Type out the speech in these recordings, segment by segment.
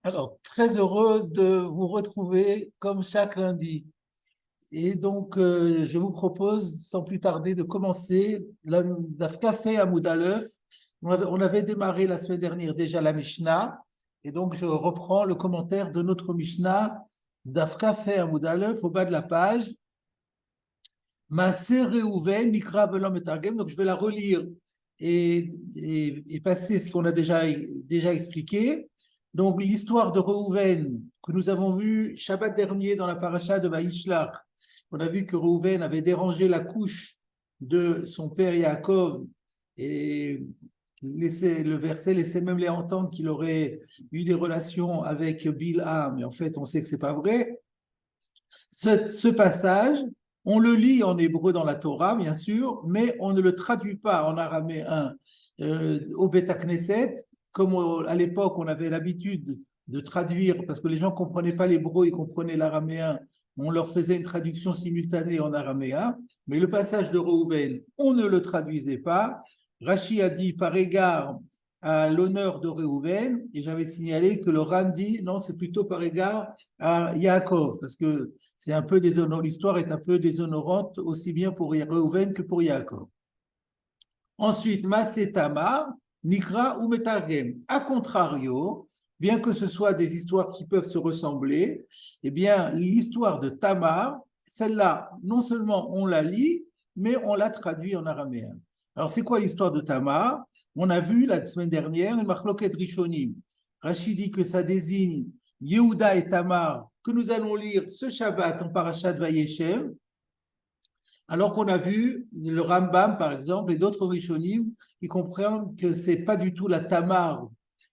Alors, très heureux de vous retrouver comme chaque lundi. Et donc, je vous propose sans plus tarder de commencer la Daf Café à Moudalef. On avait démarré la semaine dernière déjà la Mishnah. Et donc, je reprends le commentaire de notre Mishnah, Daf Café à Moudalef, au bas de la page. Maaser Reuven, Nikra Velom et Targem. Donc, je vais la relire et passer ce qu'on a déjà expliqué. Donc, l'histoire de Reuven que nous avons vu Shabbat dernier dans la paracha de Vaïshlach. On a vu que Reuven avait dérangé la couche de son père Yaakov et le verset laissait même les entendre qu'il aurait eu des relations avec Bilha, mais en fait, on sait que c'est pas vrai. Ce passage, on le lit en hébreu dans la Torah, bien sûr, mais on ne le traduit pas en araméen au Beth Knesset, comme à l'époque on avait l'habitude de traduire, parce que les gens ne comprenaient pas l'hébreu, ils comprenaient l'araméen, on leur faisait une traduction simultanée en araméen, mais le passage de Reuven, on ne le traduisait pas. Rashi a dit par égard à l'honneur de Reuven, et j'avais signalé que le Ran dit non, c'est plutôt par égard à Yaakov, parce que c'est un peu déshonorant, l'histoire est un peu déshonorante aussi bien pour Reuven que pour Yaakov. Ensuite, Massé Tamar, Nikra ou Metargem. A contrario, bien que ce soit des histoires qui peuvent se ressembler, eh bien, l'histoire de Tamar, celle-là, non seulement on la lit, mais on la traduit en araméen. Alors, c'est quoi l'histoire de Tamar? On a vu la semaine dernière une machloket rishonim. Rachid dit que ça désigne Yehuda et Tamar, que nous allons lire ce Shabbat en parashat Vayeshev, alors qu'on a vu le Rambam, par exemple, et d'autres Rishonim qui comprennent que ce n'est pas du tout la Tamar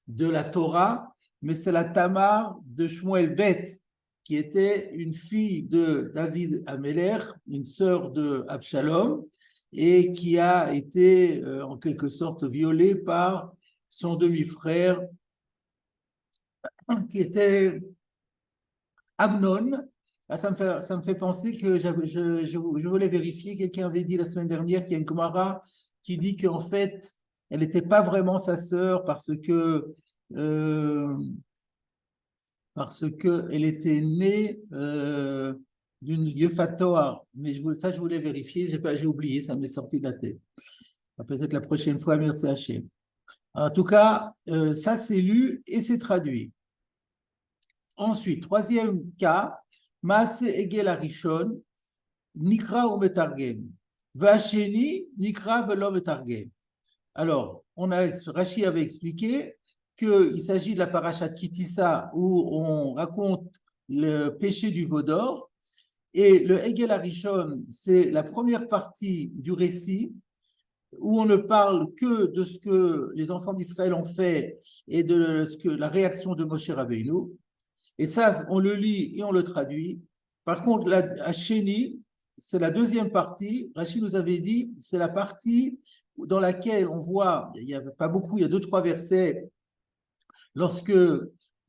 de la Torah, mais c'est la Tamar de Shmuel Beth, qui était une fille de David Améler, une sœur de Absalom, et qui a été en quelque sorte violée par son demi-frère, qui était Amnon. Ah, ça me fait penser que je voulais vérifier. Quelqu'un avait dit la semaine dernière qu'il y a une Gemara qui dit qu'en fait, elle n'était pas vraiment sa sœur euh, parce que elle était née d'une Yefatoar. Mais ça, je voulais vérifier. J'ai oublié, ça m'est sorti de la tête. Peut-être la prochaine fois, merci Hachem. En tout cas, ça c'est lu et c'est traduit. Ensuite, troisième cas, Maase Egel Arishon, Nikra ou Metargem. Vacheni, Nikra velo Metargem. Alors, Rashi avait expliqué qu'il s'agit de la parashat Kitissa où on raconte le péché du veau d'or. Et le Egel Arishon, c'est la première partie du récit où on ne parle que de ce que les enfants d'Israël ont fait et de la réaction de Moshe Rabbeinu. Et ça, on le lit et on le traduit. Par contre, la Chéni, c'est la deuxième partie. Rachid nous avait dit, c'est la partie dans laquelle on voit, il n'y a pas beaucoup, il y a deux, trois versets, lorsque,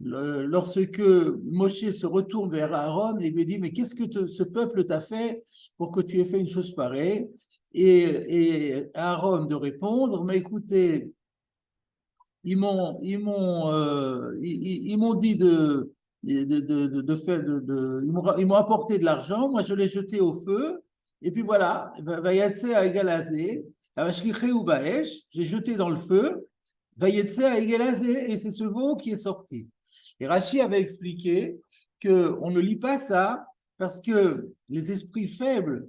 lorsque Moshe se retourne vers Aaron et lui dit, mais qu'est-ce que ce peuple t'a fait pour que tu aies fait une chose pareille? Et Aaron de répondre, mais écoutez, ils m'ont dit de faire, ils m'ont apporté de l'argent, moi je l'ai jeté au feu, et puis voilà, Vayetse à Egalazé, j'ai jeté dans le feu, Vayetse à Egalazé, et c'est ce veau qui est sorti. Et Rachi avait expliqué qu'on ne lit pas ça parce que les esprits faibles,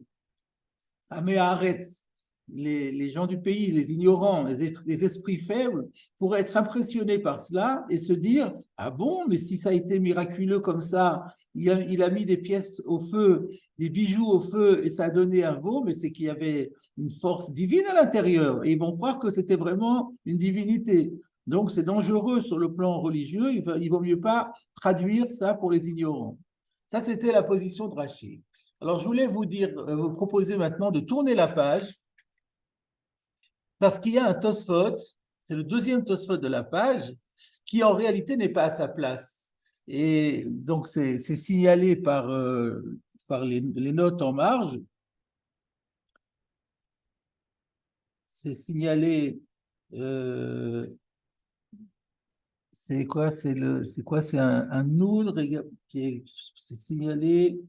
Améharetz, les gens du pays, les ignorants, les esprits faibles, pourraient être impressionnés par cela et se dire, ah bon, mais si ça a été miraculeux comme ça, il a mis des pièces au feu, des bijoux au feu et ça a donné un veau, mais c'est qu'il y avait une force divine à l'intérieur et ils vont croire que c'était vraiment une divinité. Donc c'est dangereux sur le plan religieux, il vaut mieux pas traduire ça pour les ignorants. Ça, c'était la position de Rachid. Alors, je voulais vous proposer maintenant de tourner la page parce qu'il y a un Tosfot, c'est le deuxième Tosfot de la page, qui en réalité n'est pas à sa place. Et donc, c'est signalé par les notes en marge. C'est signalé, euh, C'est quoi? C'est quoi? C'est un noun c'est signalé.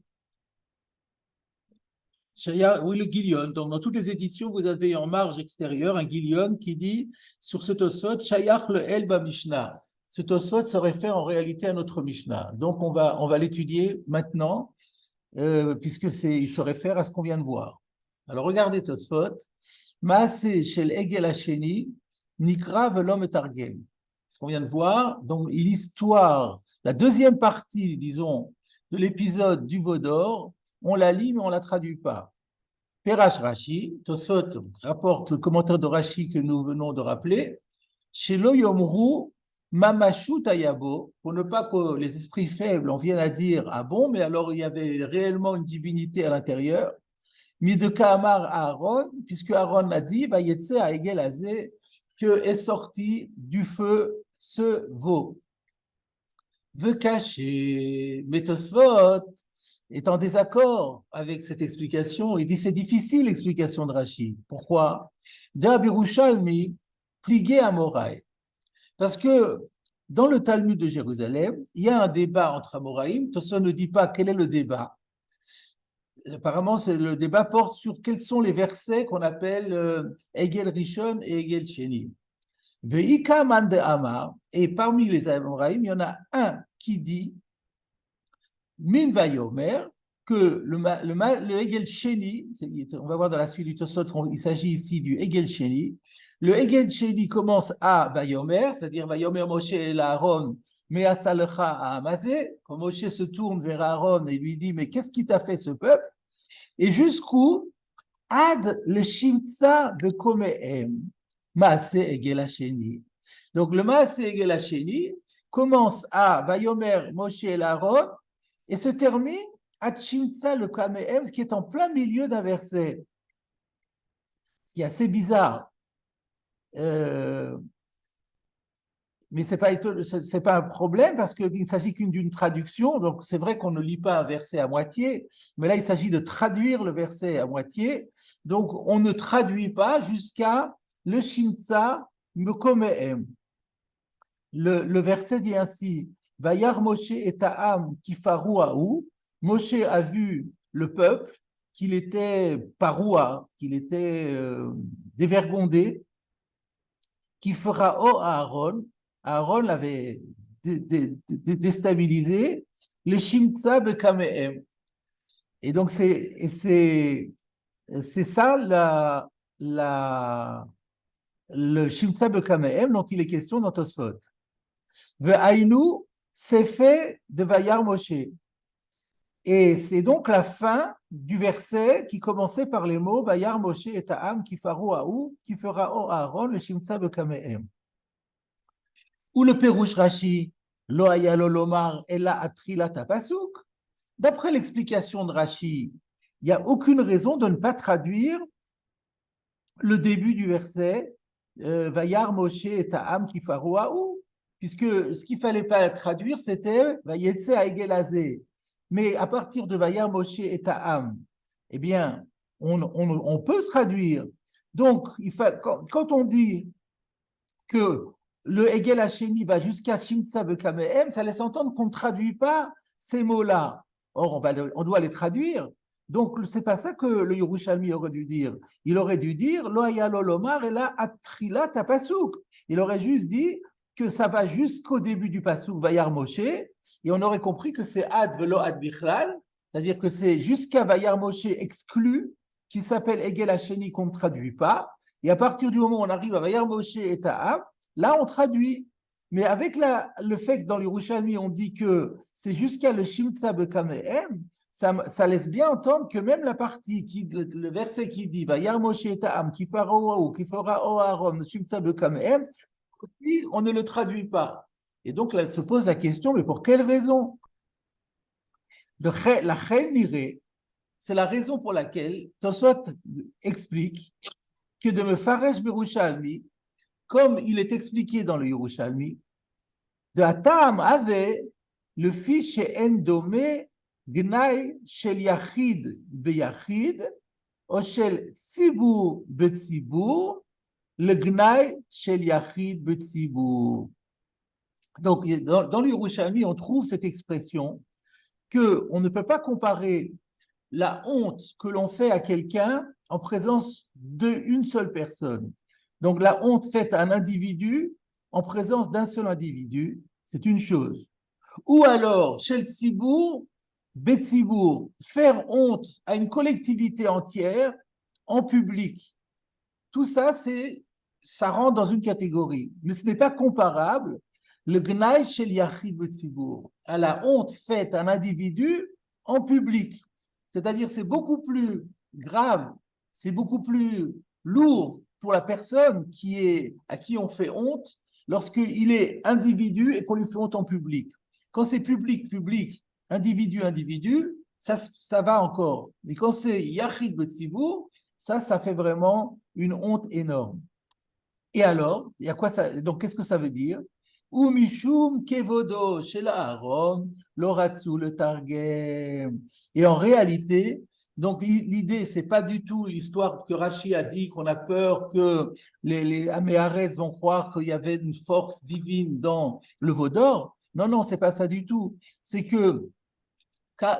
Oui, le Guillon. Donc, dans toutes les éditions, vous avez en marge extérieure un Guillon qui dit sur ce Tosfot, Shayach le Elba Mishnah. Ce Tosfot se réfère en réalité à notre Mishnah. Donc, on va l'étudier maintenant, puisque il se réfère à ce qu'on vient de voir. Alors, regardez Tosfot. Maaseh shel Egel Hasheni, Nikra velom etargem. Ce qu'on vient de voir, donc l'histoire, la deuxième partie, disons, de l'épisode du veau d'or, on la lit, mais on ne la traduit pas. Perash Rashi, Tosfot rapporte le commentaire de Rashi que nous venons de rappeler, chez Yomru Mamashu Tayabo, pour ne pas que les esprits faibles en viennent à dire ah bon, mais alors il y avait réellement une divinité à l'intérieur. Mideka Amar Aaron, puisque Aaron a dit Vayetse à Egel Azé, que est sorti du feu ce veau. Veut cacher, mais Tosfot est en désaccord avec cette explication. Il dit c'est difficile l'explication de Rashi. Pourquoi? Birushalmi, pligué à Moraï. Parce que dans le Talmud de Jérusalem, il y a un débat entre Amoraïm. Tosfot ne dit pas quel est le débat. Apparemment, le débat porte sur quels sont les versets qu'on appelle Egel Rishon et Egel Sheni. Veika Mande Amar, et parmi les Amoraïm, il y en a un qui dit Min Vayomer, que le Egel Sheni, on va voir dans la suite du Tosot qu'il s'agit ici du Egel Sheni. Le Egel Sheni commence à Vayomer, c'est-à-dire Vayomer Moshe et Aaron, mais à Salecha à Amazé, quand Moshe se tourne vers Aaron et lui dit mais qu'est-ce qui t'a fait ce peuple? Et jusqu'où Ad le Shimtsa de Komehem, Maase Egel Sheni. Donc le Maase Egel Sheni commence à Vayomer Moshe et Aaron et se termine à Shimtsa le Komehem, ce qui est en plein milieu d'un verset. Ce qui est assez bizarre. Mais ce n'est pas un problème parce qu'il ne s'agit qu'une d'une traduction. Donc, c'est vrai qu'on ne lit pas un verset à moitié, mais là, il s'agit de traduire le verset à moitié. Donc, on ne traduit pas jusqu'à le Shimtsa Mekomehem. Le verset dit ainsi Vayar Moshe et Ta'am Kifaruahu. Moshe a vu le peuple qu'il était paroua, qu'il était dévergondé, qui fera au Aaron. Aaron l'avait déstabilisé, le Shimtsa Bekamehem. Et donc, c'est ça le Shimtsa Bekamehem dont il est question dans Tosfot. Ve'ainu, c'est fait de Vayar Moshe. Et c'est donc la fin du verset qui commençait par les mots Vayar Moshe et Ta'am qui fera au Aaron le Shimtsa Bekamehem. Ou le Pérouche Rashi, Lo hayalo lomar ela atrilat pasuk. D'après l'explication de Rashi, il n'y a aucune raison de ne pas traduire le début du verset Vayar Moshe et Ta'am kifaruahu, puisque ce qu'il ne fallait pas traduire, c'était Vayetse Aegel Azé. Mais à partir de Vayar Moshe et Ta'am, eh bien, on peut traduire. Donc, quand on dit que le Egel Hasheni va jusqu'à Shimtsa Bekamehem, ça laisse entendre qu'on ne traduit pas ces mots-là. Or, on doit les traduire. Donc, ce n'est pas ça que le Yerushalmi aurait dû dire. Il aurait dû dire Lo hayalo lomar ela atrilat pasuk. Il aurait juste dit que ça va jusqu'au début du pasuk Vayar Moshe, et on aurait compris que c'est ad velo ad bichlal, c'est-à-dire que c'est jusqu'à Vayar Moshe exclu, qui s'appelle Egel Hasheni qu'on ne traduit pas. Et à partir du moment où on arrive à Vayar Moshe et Ta'am, là on traduit. Mais avec le fait que dans les Yerushalmi on dit que c'est jusqu'à le Shimtsa Bekamehem, ça laisse bien entendre que même la partie, le verset qui dit Vayar Moshe et Ta'am, qui fera o Aaron, Shimtsa Bekamehem, on ne le traduit pas. Et donc là se pose la question, mais pour quelle raison? La Chen Nireh, c'est la raison pour laquelle Tosfot explique que de me faresh Yerushalmi, comme il est expliqué dans le Yerushalmi, de Atam avait le fils chez Endome Gnai shel Yachid beyachid, ou shel Tzibur betzibur, le Gnai shel Yachid betzibur. Donc, dans le Yerushalmi, on trouve cette expression qu'on ne peut pas comparer la honte que l'on fait à quelqu'un en présence d'une seule personne. Donc, la honte faite à un individu en présence d'un seul individu, c'est une chose. Ou alors, chez le Tzibour, Betzibour, faire honte à une collectivité entière en public. Tout ça, ça rentre dans une catégorie. Mais ce n'est pas comparable, le Gnaï chez l'Yachid Betzibour, à la honte faite à un individu en public. C'est-à-dire, c'est beaucoup plus grave, c'est beaucoup plus lourd pour la personne à qui on fait honte lorsqu'il est individu et qu'on lui fait honte en public. Quand c'est public, public, individu, individu, ça va encore. Mais quand c'est Yachid Betzibour, ça fait vraiment une honte énorme. Et alors, il y a quoi ça, donc qu'est-ce que ça veut dire? Ou mishum kevodo chez Aaron, l'oratsu le targem. Et en réalité, donc l'idée, c'est pas du tout l'histoire que Rashi a dit qu'on a peur que les Améarès vont croire qu'il y avait une force divine dans le veau d'or. Non, non, c'est pas ça du tout. C'est que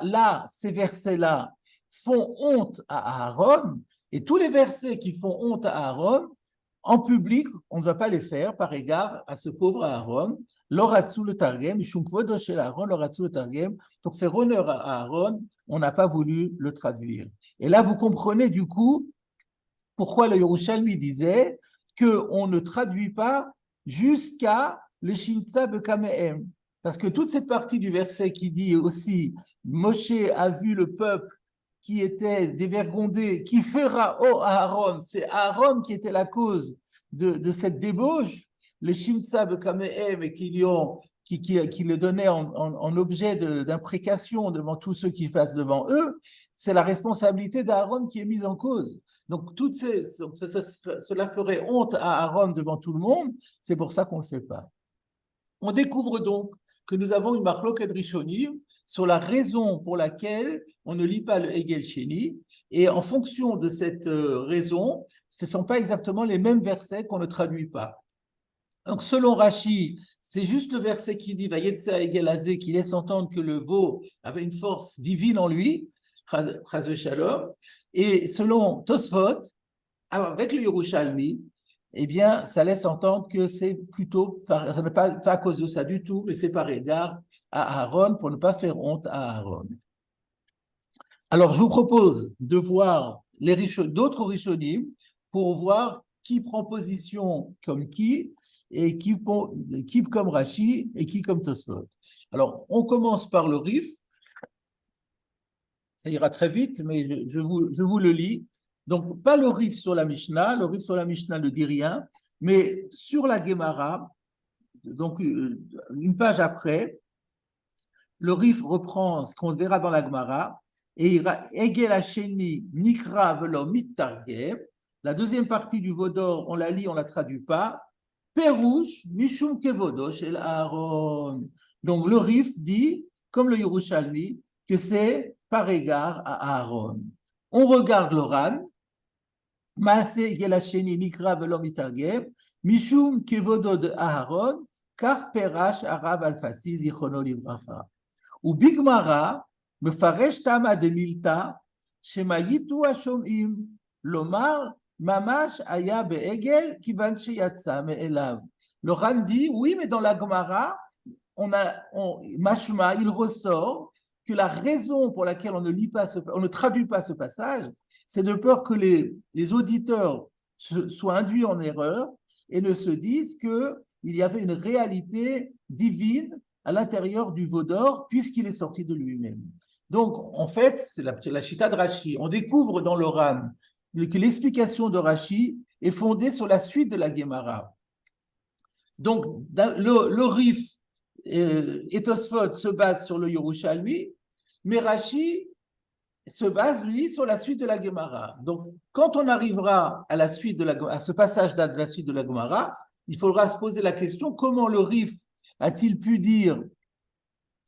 là, ces versets-là font honte à Aaron, et tous les versets qui font honte à Aaron, en public, on ne va pas les faire par égard à ce pauvre Aaron. L'oratsu le targem, Aaron, l'oratsu le targem, pour faire honneur à Aaron, on n'a pas voulu le traduire. Et là, vous comprenez du coup pourquoi le Yerushalmi disait qu'on ne traduit pas jusqu'à le Shimtza Bekamehem. Parce que toute cette partie du verset qui dit aussi Moshe a vu le peuple qui était dévergondé, qui fera à Aaron, c'est Aaron qui était la cause de cette débauche, le Shimtza Bekamehem, et qui le donnait en objet d'imprécation devant tous ceux qui passent devant eux, c'est la responsabilité d'Aaron qui est mise en cause. Donc, cela ferait honte à Aaron devant tout le monde, c'est pour ça qu'on ne le fait pas. On découvre donc que nous avons une marloquette Rishonim sur la raison pour laquelle on ne lit pas le Hegel Sheni, et en fonction de cette raison, ce ne sont pas exactement les mêmes versets qu'on ne traduit pas. Donc, selon Rashi, c'est juste le verset qui dit Vayetza Hegel Azé, qui laisse entendre que le veau avait une force divine en lui, Chaz Shalom, et selon Tosfot, avec le Yerushalmi, eh bien, ça laisse entendre que c'est plutôt, ça n'est pas à cause de ça du tout, mais c'est par égard à Aaron, pour ne pas faire honte à Aaron. Alors, je vous propose de voir d'autres Rishonim pour voir qui prend position comme qui, et qui comme Rashi, et qui comme Tosfot. Alors, on commence par le Rif. Ça ira très vite, mais je vous le lis. Donc, pas le Rif sur la Mishnah, le Rif sur la Mishnah ne dit rien, mais sur la Gemara, donc une page après, le Rif reprend ce qu'on verra dans la Gemara, et il ira Egel Hasheni Nikra Velo Mittargem. La deuxième partie du Vaudor, on la lit, on ne la traduit pas. Perouche Mishum Kevodosh El Aaron. Donc, le Rif dit, comme le Yerushalmi, que c'est par égard à Aaron. On regarde le Ran, Maaseh Gelasheni Nikra Velo Mitargem, Mishum Kevodo de Aaron, car Perash Arav Alfasi Zichono Livracha. Ou Bigmara, Mefaresh Tama de Milta, Shemayitu Ashomim, Lomar, Mamash Aya Be'egel, Kivan Sheyatsa Me'elav. Le Ran dit, oui, mais dans la Gemara, Mashma, il ressort que la raison pour laquelle on ne traduit pas ce passage, c'est de peur que les auditeurs soient induits en erreur et ne se disent qu'il y avait une réalité divine à l'intérieur du veau d'or puisqu'il est sorti de lui-même. Donc, en fait, c'est la chita de Rashi. On découvre dans le Ran que l'explication de Rashi est fondée sur la suite de la Gemara. Donc, le Rif et Tosfot se base sur le Yerushalmi, mais Rashi se base, lui, sur la suite de la Gemara. Donc, quand on arrivera à ce passage de la suite de la Gemara, il faudra se poser la question, comment le Rif a-t-il pu dire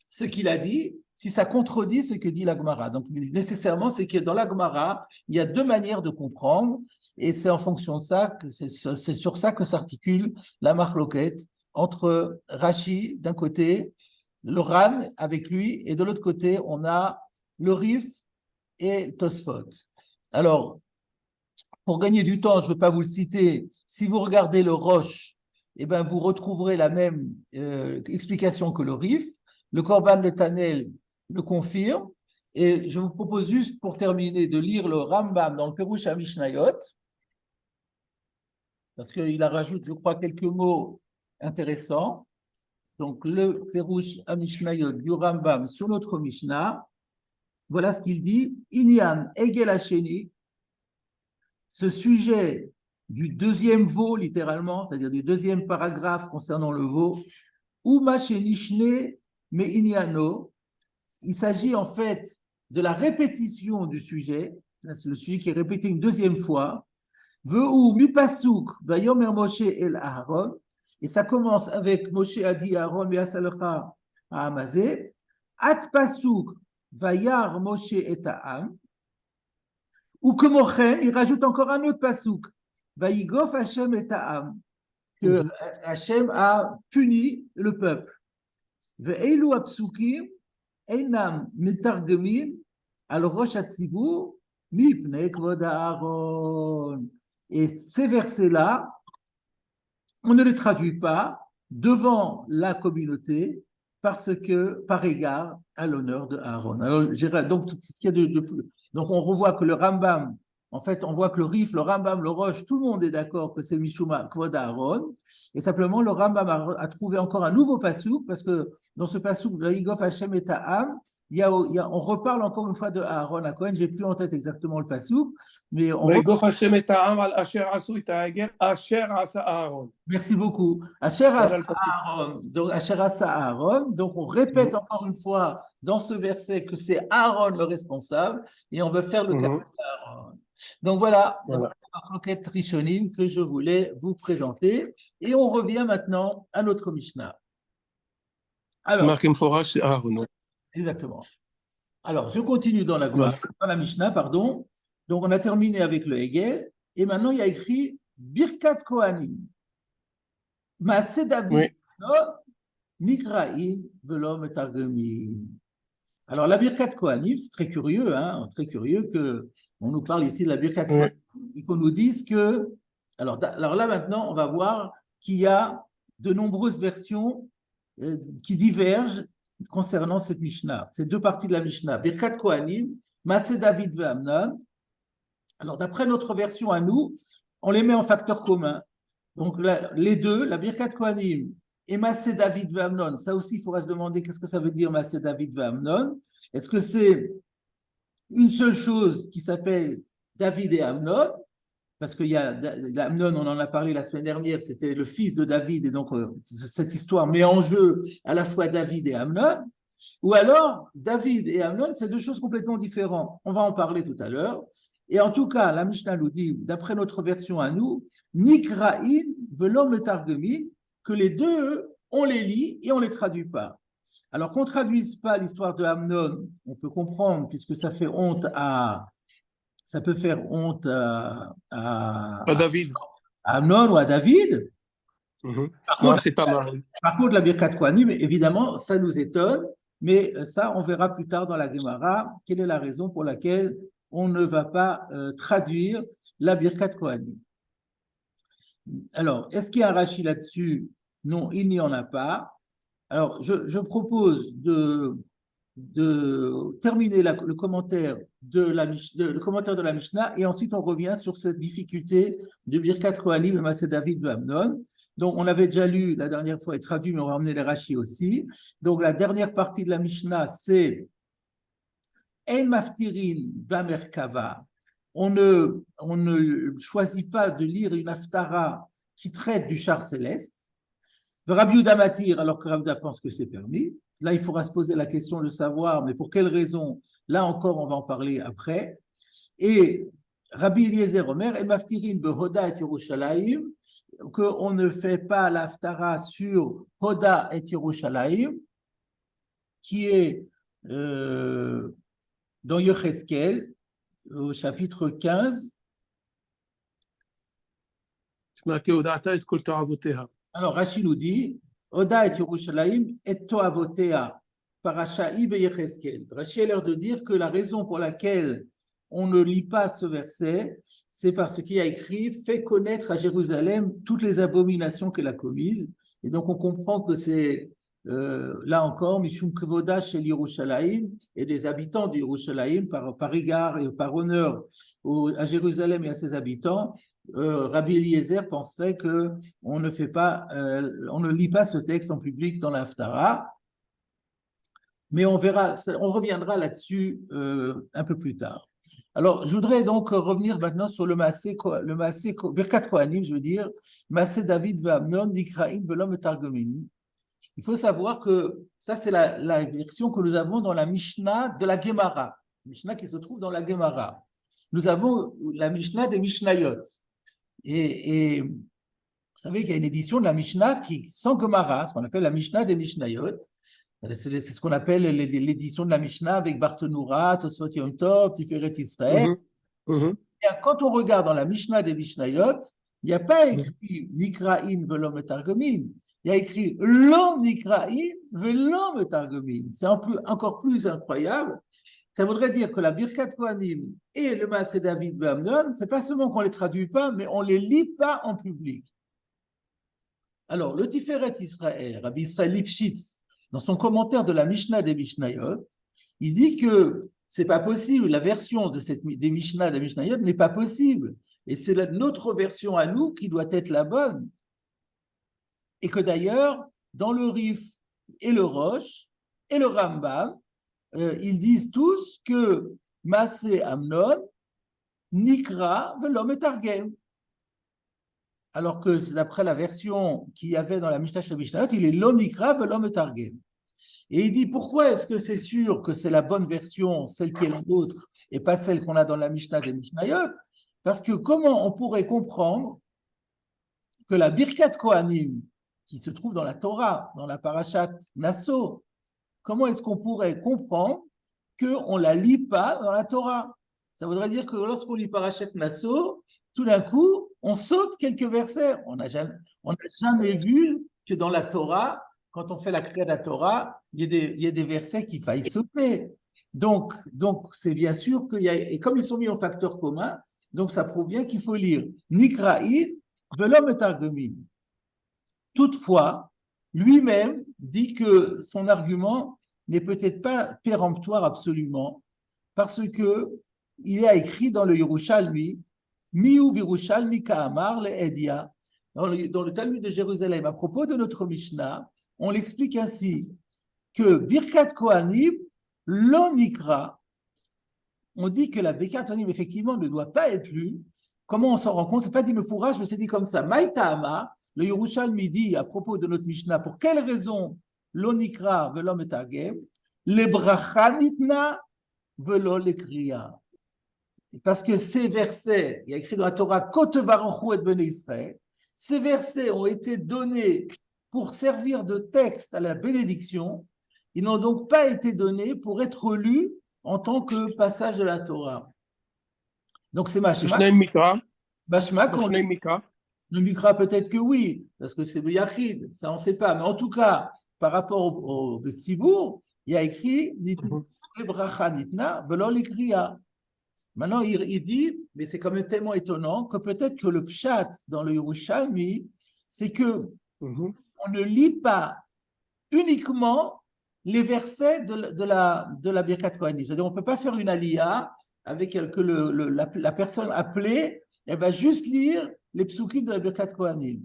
ce qu'il a dit si ça contredit ce que dit la Gemara? Donc, nécessairement, c'est que dans la Gemara, il y a deux manières de comprendre, et c'est en fonction de ça, c'est sur ça que s'articule la marloquette entre Rashi d'un côté, le Ran avec lui, et de l'autre côté, on a le Rif et Tosfot. Alors, pour gagner du temps, je ne veux pas vous le citer. Si vous regardez le Roche, eh ben, vous retrouverez la même explication que le Rif. Le Korban le Tanel le confirme. Et je vous propose juste pour terminer de lire le Rambam dans le Perush HaMishnayot, parce qu'il rajoute, je crois, quelques mots intéressants. Donc, le Perush HaMishnayot du Rambam sur notre Mishnah, voilà ce qu'il dit. Inyan Egel Hasheni, ce sujet du deuxième veau, littéralement, c'est-à-dire du deuxième paragraphe concernant le veau, Uma Shenishne Me Inyano, il s'agit en fait de la répétition du sujet, c'est le sujet qui est répété une deuxième fois, Ve'u Mi Pasuk Vayomer Moshe El Aaron, et ça commence avec Moshe a dit à Aaron Ve'asalecha à Amazé, At Pasuk Vayar Moshe et Ha'am, ou que Mochen, il rajoute encore un autre pasouk, Vayigof Hashem et Ha'am, que Hashem a puni le peuple. Ve'elu apsukim einam metargemin al rosh hatzibur mipnei kvod Aaron. Et ces versets-là, on ne les traduit pas devant la communauté parce que par égard à l'honneur de Aaron. Alors, donc, ce qu'il y a donc, on revoit que le Rambam, en fait, on voit que le Rif, le Rambam, le Roche, tout le monde est d'accord que c'est Mishuma Kvod Aaron. Et simplement, le Rambam a trouvé encore un nouveau passouk parce que dans ce passouk, Vayigof Hashem et Ta'am, on reparle encore une fois de Aaron à Cohen. J'ai plus en tête exactement le passouk, mais on Vayigof Hashem et Ta'am al asher asu et Ha'egel asher asa Aaron. Merci beaucoup. Asher Asa Aaron. Donc, Asher Asa Aaron. Donc, on répète encore une fois dans ce verset que c'est Aaron le responsable et on veut faire le cas d'Aaron. Donc, voilà la croquette Rishonim que je voulais vous présenter. Et on revient maintenant à notre Mishnah. C'est marqué Mforash, c'est Aaron. Exactement. Alors, je continue dans la Mishnah, pardon. Donc, on a terminé avec le Hegel et maintenant il y a écrit Birkat Kohanim. Maaseh David, Nikraïn, Velom et Targumim. Alors, la Birkat Kohanim, c'est très curieux, hein, très curieux qu'on nous parle ici de la Birkat Kohanim et qu'on nous dise que. Alors là, maintenant, on va voir qu'il y a de nombreuses versions qui divergent concernant cette Mishnah, ces deux parties de la Mishnah. Birkat Kohanim, Maaseh David ve Amnon. Alors, d'après notre version à nous, on les met en facteur commun. Donc, les deux, la Birkat Kohanim et Maaseh David ve Amnon, ça aussi, il faudra se demander qu'est-ce que ça veut dire Maaseh David ve Amnon. Est-ce que c'est une seule chose qui s'appelle David et Amnon? Parce qu'il y a Amnon, on en a parlé la semaine dernière, c'était le fils de David, et donc cette histoire met en jeu à la fois David et Amnon. Ou alors, David et Amnon, c'est deux choses complètement différentes. On va en parler tout à l'heure. Et en tout cas, la Mishnah nous dit, d'après notre version à nous, Nikraïn velom targumin, que les deux, on les lit et on ne les traduit pas. Alors qu'on ne traduise pas l'histoire de Amnon, on peut comprendre, puisque ça fait honte ça peut faire honte à David. À Amnon ou à David. C'est pas mal. Par contre, la Birkat Kohanim, évidemment, ça nous étonne, mais ça, on verra plus tard dans la Gemara quelle est la raison pour laquelle on ne va pas traduire la Birkat Kohanim. Alors, est-ce qu'il y a un Rashi là-dessus? Non, il n'y en a pas. Alors, je propose de terminer le commentaire de la Mishnah et ensuite on revient sur cette difficulté de Birkat Kohanim et Maaseh David ve Amnon. Donc, on avait déjà lu la dernière fois et traduit, mais on va emmener les Rashi aussi. Donc, la dernière partie de la Mishnah, c'est En maftirin b'amerkava. On ne choisit pas de lire une haftara qui traite du char céleste. Rabbi Yehuda matir, alors que Rabbi Yehuda pense que c'est permis. Là, il faudra se poser la question de savoir, mais pour quelle raison? Là encore, on va en parler après. Et Rabbi Eliezer Omer, El maftirin behoda et Yerushalayim, qu'on ne fait pas l'haftara sur Hoda et Yerushalayim, qui est dans Yechezkel, au chapitre 15. C'est marqué Hodata et Kol Toravoteha. Alors, Rachid nous dit, Oda et Yerushalayim et Toavotea, Parashaï Beyecheskel. Rachid a l'air de dire que la raison pour laquelle on ne lit pas ce verset, c'est parce qu'il y a écrit fais connaître à Jérusalem toutes les abominations qu'elle a commises. Et donc, on comprend que c'est là encore, Mishum Krivoda chez Yerushalayim et des habitants de Yerushalayim par égard et par honneur à Jérusalem et à ses habitants. Rabbi Eliezer penserait que on ne lit pas ce texte en public dans l'Haftara, mais on verra, on reviendra là-dessus un peu plus tard. Alors, je voudrais donc revenir maintenant sur le Maaseh Birkat Kohanim, je veux dire, Maaseh David ve'Amnon, Nikraïn ve'Lom Targumin. Il faut savoir que ça, c'est la version que nous avons dans la Mishnah de la Gemara, Mishnah qui se trouve dans la Gemara. Nous avons la Mishnah des Mishnayot. Et vous savez qu'il y a une édition de la Mishnah qui sans Gemara, ce qu'on appelle la Mishnah des Mishnayot. C'est ce qu'on appelle l'édition de la Mishnah avec Barthénoura, Tosfot Yom Tov, Tiferet Israël. Quand on regarde dans la Mishnah des Mishnayot, il n'y a pas écrit Nikraïn velom et Targumin. Il y a écrit Lo Nikraïn velom et Targumin. C'est encore plus incroyable. Ça voudrait dire que la Birkat Kohanim et le Maaseh David ve'Amnon, c'est pas seulement qu'on les traduit pas, mais on les lit pas en public. Alors, le Tiferet Israël, Rabbi Israël Lifshitz, dans son commentaire de la Mishnah des Mishnayot, il dit que c'est pas possible, la version des Mishnah des Mishnayot n'est pas possible. Et c'est notre version à nous qui doit être la bonne. Et que d'ailleurs, dans le Rif et le Rosh et le Rambam, ils disent tous que Maaseh Amnon, Nikra, Velom et Targem. Alors que c'est d'après la version qu'il y avait dans la Mishnah chez Mishnayot, il est Lo Nikra, Velom et Targem. Et il dit pourquoi est-ce que c'est sûr que c'est la bonne version, celle qui est la nôtre, et pas celle qu'on a dans la Mishnah des Mishnayot? Parce que comment on pourrait comprendre que la Birkat Kohanim, qui se trouve dans la Torah, dans la Parashat Nasso, comment est-ce qu'on pourrait comprendre qu'on ne la lit pas dans la Torah? Ça voudrait dire que lorsqu'on lit Parashat Nasso, tout d'un coup, on saute quelques versets. On n'a jamais vu que dans la Torah, quand on fait la Kriya de la Torah, il y a des versets qu'il faille sauter. Donc c'est bien sûr qu'il y a, et comme ils sont mis en facteur commun, donc ça prouve bien qu'il faut lire Nikraïd, Velom et Targumim. Toutefois, lui-même dit que son argument n'est peut-être pas péremptoire absolument, parce que il a écrit dans le Yerushalmi, Miou Birushalmi Ka'amar le Edia, dans le Talmud de Jérusalem, à propos de notre Mishnah, on l'explique ainsi que Birkat Kohanim, lo nikra, on dit que la Birkat Kohanim, effectivement, ne doit pas être lue. Comment on s'en rend compte? C'est pas dit me fourrage, mais c'est dit comme ça. Maïta'ama, le Yerushalmi dit à propos de notre Mishnah, pour quelle raison lo nikra velo metagem, le bracha nitna velo le kriya. Parce que ces versets, il y a écrit dans la Torah, Kotevaranchu et Bnei Israël, ces versets ont été donnés pour servir de texte à la bénédiction, ils n'ont donc pas été donnés pour être lus en tant que passage de la Torah. Donc c'est Mashma. Mashma, le Mikra peut-être que oui, parce que c'est le Yachid, ça on ne sait pas. Mais en tout cas, par rapport au Tzibour, il y a écrit Bracha Nitna, Velo Likriya. Maintenant, il dit, mais c'est quand même tellement étonnant que peut-être que le pshat dans le Yerushalmi, c'est que on ne lit pas uniquement les versets de la Birkat Kohanim. C'est-à-dire, on ne peut pas faire une aliyah avec que la personne appelée, elle va juste lire les psukim de la Birkat Kohanim.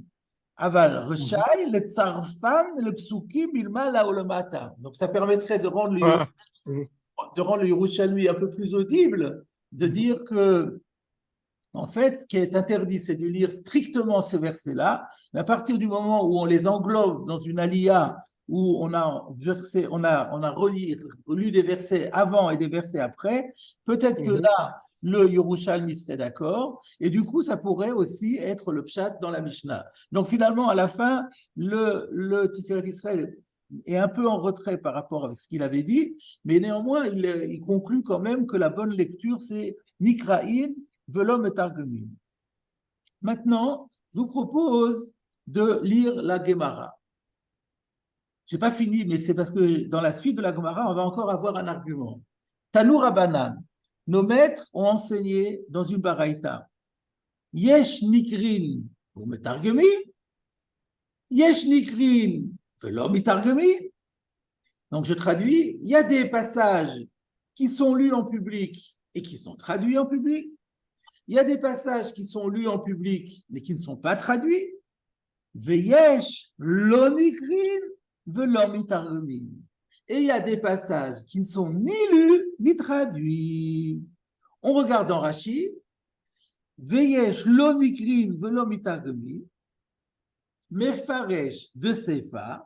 Aval, Reshai, le Tsarfan, le psukim, ilma la olamata. Donc, ça permettrait de rendre le Yerushalmi un peu plus audible, de dire que, en fait, ce qui est interdit, c'est de lire strictement ces versets-là, mais à partir du moment où on les englobe dans une aliyah, où on a relu des versets avant et des versets après, peut-être que là, le Yerushalmi serait d'accord, et du coup, ça pourrait aussi être le pshat dans la Mishnah. Donc finalement, à la fin, le Tiferet Israël est un peu en retrait par rapport à ce qu'il avait dit, mais néanmoins, il conclut quand même que la bonne lecture, c'est Nikraïn, Velom et Targumim. Maintenant, je vous propose de lire la Gemara. Je n'ai pas fini, mais c'est parce que dans la suite de la Gemara, on va encore avoir un argument. Tanour Rabanan, nos maîtres ont enseigné dans une baraïta. Yesh nikrin umetargemi, yesh nikrin velo mitargemi. Donc je traduis, il y a des passages qui sont lus en public et qui sont traduits en public. Il y a des passages qui sont lus en public mais qui ne sont pas traduits. Veyesh lo nikrin velo mitargemi. Et il y a des passages qui ne sont ni lus ni traduits. On regarde dans Rashi, Veyesh lo nikrin velo mitargemi, mefaresh de Sefa,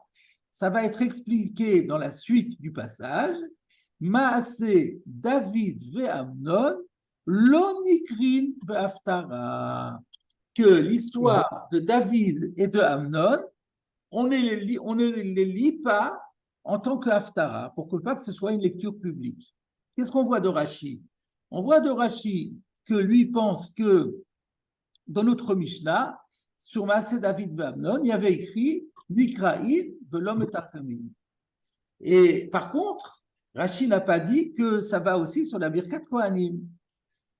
ça va être expliqué dans la suite du passage, Maaseh David ve'Amnon, lo nikrin ve'aftara, que l'histoire de David et de Amnon, on ne les lit pas en tant qu'Haftara, pour que pas que ce soit une lecture publique. Qu'est-ce qu'on voit de Rashi? On voit de Rashi que lui pense que dans notre Mishnah, sur Maaseh David ve'Amnon, il y avait écrit Nikra'in ve'lo metargemi. Et par contre, Rashi n'a pas dit que ça va aussi sur la Birkat Kohanim.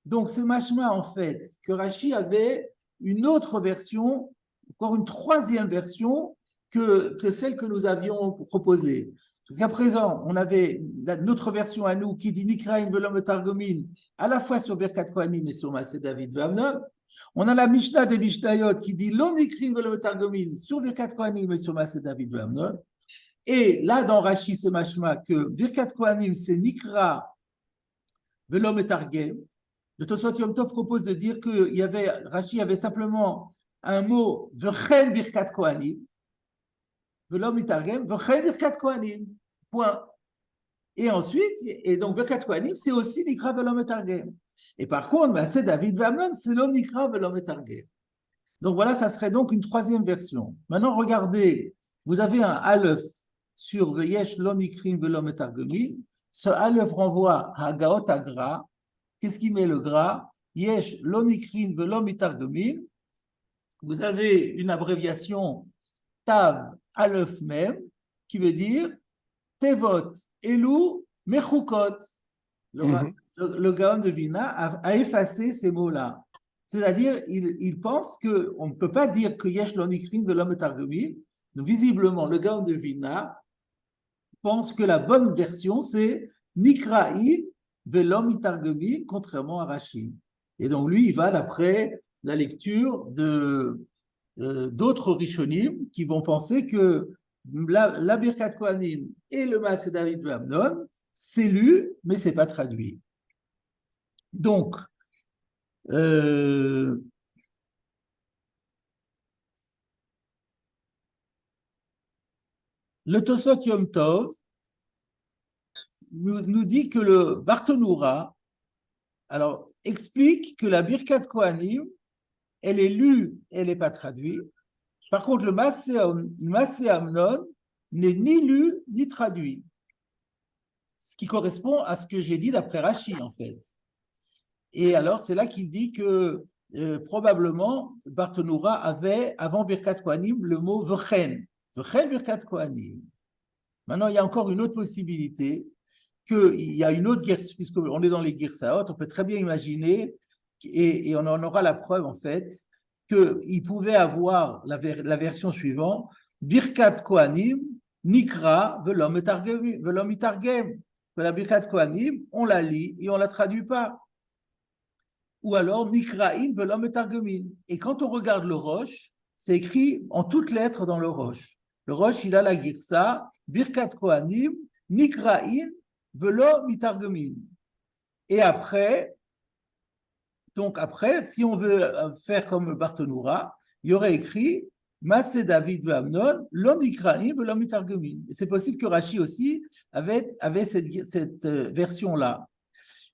Donc c'est machma en fait que Rashi avait une autre version, encore une troisième version que celle que nous avions proposée. Jusqu'à présent, on avait notre version à nous qui dit Nikra'in ve'lo metargemi à la fois sur Birkat Kohanim et sur Maaseh David ve'Amnon. On a la Mishnah des Mishnayot qui dit Lo nikrin ve'lo metargemi sur Birkat Kohanim et sur Maaseh David ve'Amnon. Et là, dans Rashi, c'est machma que Birkat Kohanim, c'est Nikra ve'lo metargem. Le Tosfot Yom Tov propose de dire que Rashi avait simplement un mot V'chen Birkat Kohanim, ve'lo metargem, V'chen Birkat Kohanim, point. Et ensuite, et donc Birkat Kohanim, c'est aussi Nikra ve'lo metargem. Et par contre, c'est David ve'Amnon, c'est lo Nikra ve'lo metargem. Donc voilà, ça serait donc une troisième version. Maintenant, regardez, vous avez un Aleph sur Veyesh lo nikrin ve'lo metargemi. Ce Aleph renvoie à Gaot Agra. Qu'est-ce qui met le gras? Yesh lo nikrin ve'lo metargemi. Vous avez une abréviation Tav Aleph Mem qui veut dire Tevot Elou Mechukot. Le Gaon de Vina a effacé ces mots-là. C'est-à-dire, il pense qu'on ne peut pas dire que Yesh lo nikrin ve'lo metargemi. Visiblement, le Gaon de Vina pense que la bonne version, c'est Nikra'in ve'lo mitargemi, contrairement à Rashi. Et donc, lui, il va d'après la lecture d'autres Rishonim qui vont penser que la Birkat Kohanim et le Maaseh David ve'Amnon, c'est lu, mais ce n'est pas traduit. Donc, le Tosfot Yom Tov nous dit que le Barthénoura explique que la Birkat Kohanim, elle est lue, elle n'est pas traduite. Par contre, le Maaseh Amnon n'est ni lu ni traduit. Ce qui correspond à ce que j'ai dit d'après Rashi, en fait. Et alors, c'est là qu'il dit que probablement, Barthénoura avait, avant Birkat Kohanim, le mot V'chen. V'chen Birkat Kohanim. Maintenant, il y a encore une autre possibilité, qu'il y a une autre guerre, puisqu'on est dans les Girsaot, on peut très bien imaginer, et on en aura la preuve en fait, qu'il pouvait avoir la version suivante, Birkat Kohanim, Nikra, ve'lo mitargem. La Birkat Kohanim, on la lit et on ne la traduit pas. Ou alors, Nikra'in ve'lo metargemin. Et quand on regarde le Rosh, c'est écrit en toutes lettres dans le Rosh. Le Rosh, il a la Girsa, Birkat Kohanim, Nikra'in ve'lo mitargemin. Et après, si on veut faire comme Barthénoura, il y aurait écrit Maaseh David ve'Amnon, lo nikra'in ve'lo mitargemin. C'est possible que Rashi aussi avait cette version-là.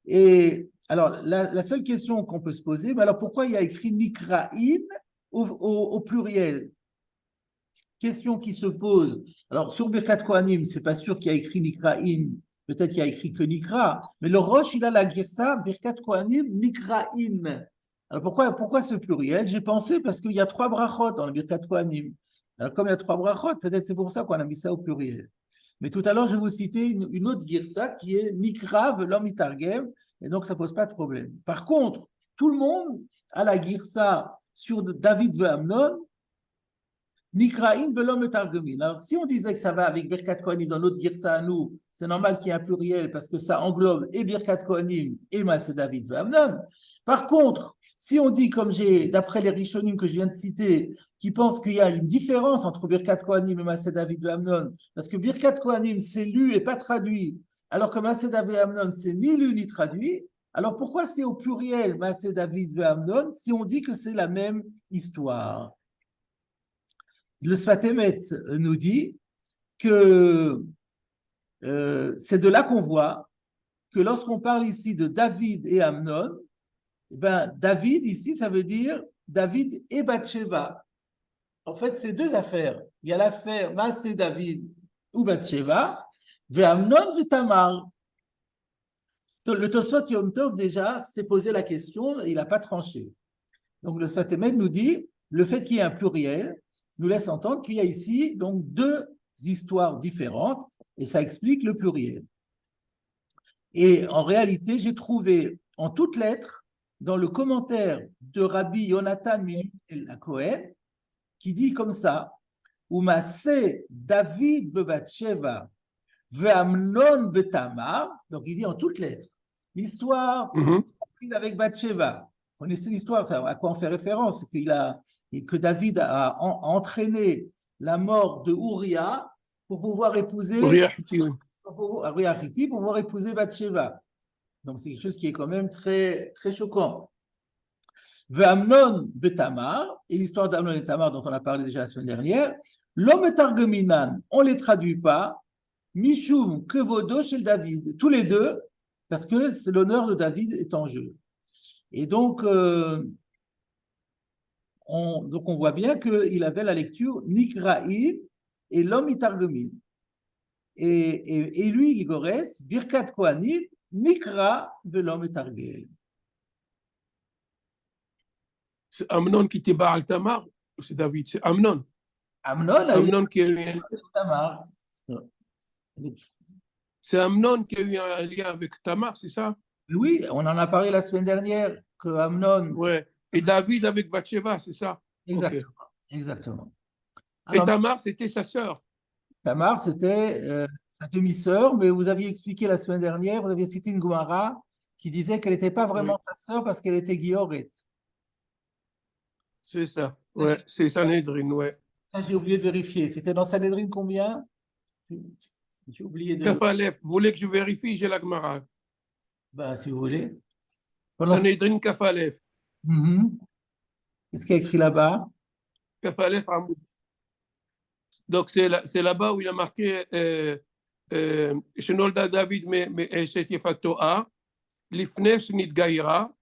Et alors, la seule question qu'on peut se poser, mais alors pourquoi il y a écrit Nikra'in au pluriel? Question qui se pose. Alors, sur Birkat Kohanim, c'est pas sûr qu'il y a écrit Nikra'in, peut-être qu'il y a écrit que Nikra, mais le Rosh, il a la Girsa, Birkat Kohanim, Nikra'in. Alors pourquoi ce pluriel? J'ai pensé parce qu'il y a 3 brachot dans le Birkat Kohanim. Alors comme il y a 3 brachot, peut-être c'est pour ça qu'on a mis ça au pluriel. Mais tout à l'heure, je vais vous citer une autre girsa qui est Nikra velom itargem, et donc ça ne pose pas de problème. Par contre, tout le monde a la girsa sur David ve Amnon, Nikraim velom etargemin. Alors, si on disait que ça va avec Birkat Kohanim dans notre girsa à nous, c'est normal qu'il y ait un pluriel parce que ça englobe et Birkat Kohanim et Maaseh David ve Amnon. Par contre, si on dit, comme d'après les Rishonim que je viens de citer, qui pensent qu'il y a une différence entre Birkat Kohanim et Maaseh David ve Amnon, parce que Birkat Kohanim, c'est lu et pas traduit, alors que Maaseh David ve Amnon, c'est ni lu ni traduit, alors pourquoi c'est au pluriel Maaseh David ve Amnon si on dit que c'est la même histoire? Le Sfat Emet nous dit que c'est de là qu'on voit que lorsqu'on parle ici de David et Amnon, eh ben, David ici, ça veut dire David et Bathsheba. En fait, c'est 2 affaires. Il y a l'affaire Maaseh David ou Bathsheba, ve Amnon ve Tamar. Le Tosfot Yom Tov déjà s'est posé la question et il n'a pas tranché. Donc le Sfat Emet nous dit le fait qu'il y ait un pluriel nous laisse entendre qu'il y a ici donc 2 histoires différentes et ça explique le pluriel. Et en réalité, j'ai trouvé en toutes lettres dans le commentaire de Rabbi Yonatan Miluel Cohen qui dit comme ça Umaseh David bebatsheva ve'amnon betamar, donc il dit en toutes lettres l'histoire avec Bathsheba. Vous connaissez l'histoire, ça, à quoi on fait référence? Que David a entraîné la mort de Uriah pour pouvoir épouser pour pouvoir épouser Bathsheba. Donc c'est quelque chose qui est quand même très, très choquant. Ve'amnon betamar, et l'histoire d'Amnon et Tamar dont on a parlé déjà la semaine dernière, l'homme targeminan, on ne les traduit pas, Mishum kevodo chez David, tous les deux, parce que l'honneur de David est en jeu. Et donc, on voit bien qu'il avait la lecture Nikraï et l'homme itargemin. Et lui, Ligores, Birkat Kohanim, Nikra de l'homme itargem. C'est Amnon qui était Baal Tamar ou c'est David? C'est Amnon. Amnon qui a eu Tamar. C'est Amnon qui a eu un lien avec Tamar, c'est ça? Oui, on en a parlé la semaine dernière que Amnon. Ouais. Et David avec Bathsheba, c'est ça? Exactement. Okay. Exactement. Alors, et Tamar, c'était sa sœur. Tamar, c'était sa demi-sœur, mais vous aviez expliqué la semaine dernière, vous aviez cité une Gemara qui disait qu'elle n'était pas vraiment sa sœur parce qu'elle était Guioret. C'est ça, ouais, c'est Sanhedrin, ouais. Ça, j'ai oublié de vérifier. C'était dans Sanhedrin combien? J'ai oublié de. Kafalef, vous voulez que je vérifie? J'ai la Gemara. Ben, si vous voulez. Sanhedrin Kafalef. Qu'est-ce qu'il y a écrit là-bas? Kafalef Hamoud. Donc, c'est là-bas où il a marqué Shenolda David Shetiefatoa, Lifnesh Nidgaïra,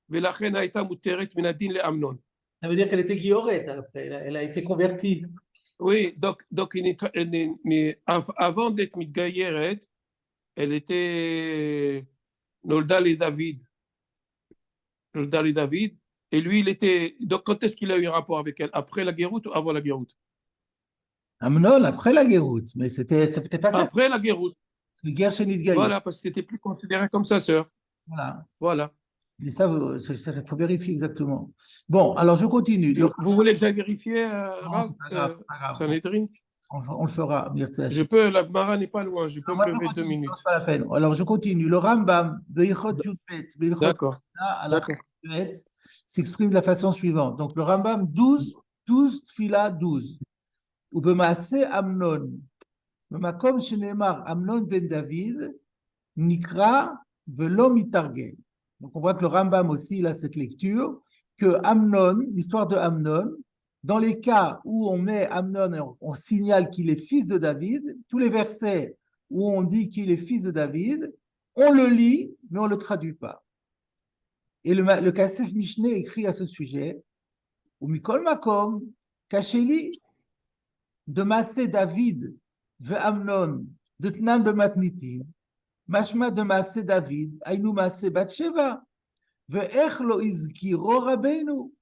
Velachen Aïta Muteret Minadin le Amnon. Ça veut dire qu'elle était Guioret, elle a été convertie. Oui, donc avant d'être Midgaïret, elle était Nolda le David. Nolda le David. Et lui, il était. Donc, quand est-ce qu'il a eu un rapport avec elle? Après la Géroute ou avant la Géroute? Amnon, après la Géroute. Mais c'était pas ça. Après la Géroute. Voilà, parce que c'était plus considéré comme sa sœur. Voilà. Mais ça, il faut vérifier exactement. Bon, alors je continue. Vous voulez que j'aille vérifier, Rav, c'est pas grave. Sanhedrin? On le fera. Je peux, la Gemara n'est pas loin, je peux me lever 2 minutes. C'est pas la peine. Alors je continue. Le Rambam, D'accord. s'exprime de la façon suivante. Donc le Rambam 12, Tfila 12. Ou Bemaase Amnon. Bemakom Shenemar Amnon ben David, Nikra velo mitargem. Donc on voit que le Rambam aussi, il a cette lecture, que Amnon, l'histoire de Amnon, dans les cas où on met Amnon, on signale qu'il est fils de David, tous les versets où on dit qu'il est fils de David, on le lit, mais on ne le traduit pas. Et le Kasef Mishneh écrit à ce sujet, ou Mikol Makom, Kacheli, de Maaseh David, ve Amnon, de Tnan bematnitin, Mashma de Maaseh David, Aïnou Maaseh Bathsheba, ve'ech lo izkiro Rabbeinu.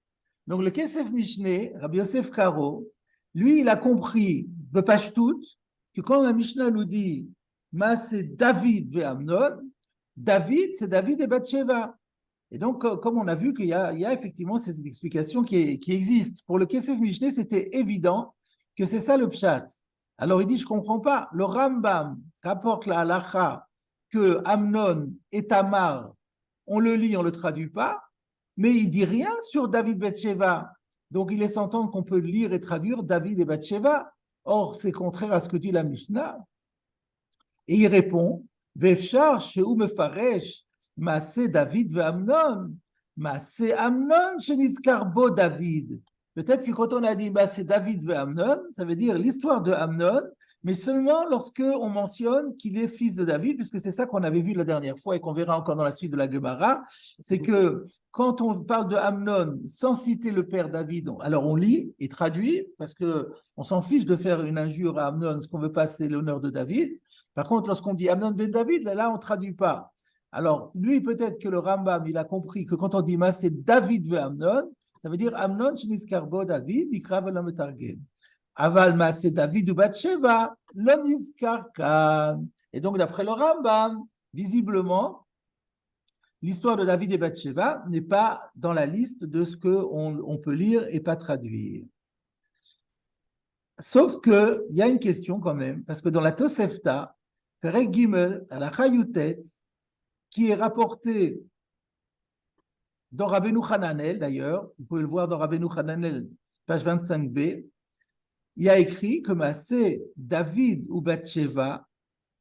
Donc, le Kesef Mishneh, Rabbi Yosef Karo, lui, il a compris, Bepashtout, que quand la Mishnah nous dit c'est David ve Amnon, David, c'est David et Bathsheba. Et donc, comme on a vu qu'il y a effectivement cette explication qui existe. Pour le Kesef Mishneh, c'était évident que c'est ça le pshat. Alors, il dit, je ne comprends pas. Le Rambam rapporte la halacha que Amnon et Tamar, on le lit, on ne le traduit pas, mais il ne dit rien sur David Bathsheba. Donc, il laisse entendre qu'on peut lire et traduire David et Bathsheba. Or, c'est contraire à ce que dit la Mishnah. Et il répond, Vefshar shehu mefaresh Maaseh David ve'Amnon, Maaseh Amnon shenizkar bo David. Peut-être que quand on a dit Maaseh David ve'Amnon, ça veut dire l'histoire de Amnon, mais seulement lorsque on mentionne qu'il est fils de David, puisque c'est ça qu'on avait vu la dernière fois et qu'on verra encore dans la suite de la Gemara, c'est que quand on parle de Amnon sans citer le père David, alors on lit et traduit, parce qu'on s'en fiche de faire une injure à Amnon, ce qu'on veut pas, c'est l'honneur de David. Par contre, lorsqu'on dit Amnon ben David, là on ne traduit pas. Alors, lui, peut-être que le Rambam, il a compris que quand on dit c'est David ve Amnon, ça veut dire Amnon sheniskar bo David, ikra velo metargem. Aval c'est David ou Bathsheba, lo niskar kan. Et donc, d'après le Rambam, visiblement, l'histoire de David et Bathsheba n'est pas dans la liste de ce qu'on peut lire et pas traduire. Sauf qu'il y a une question quand même, parce que dans la Tosefta, Perek Gimel, à la Chayutet, qui est rapporté dans Rabbeinu Hananel d'ailleurs, vous pouvez le voir dans Rabbeinu Hananel, page 25b, il y a écrit que c'est David ou Bathsheba,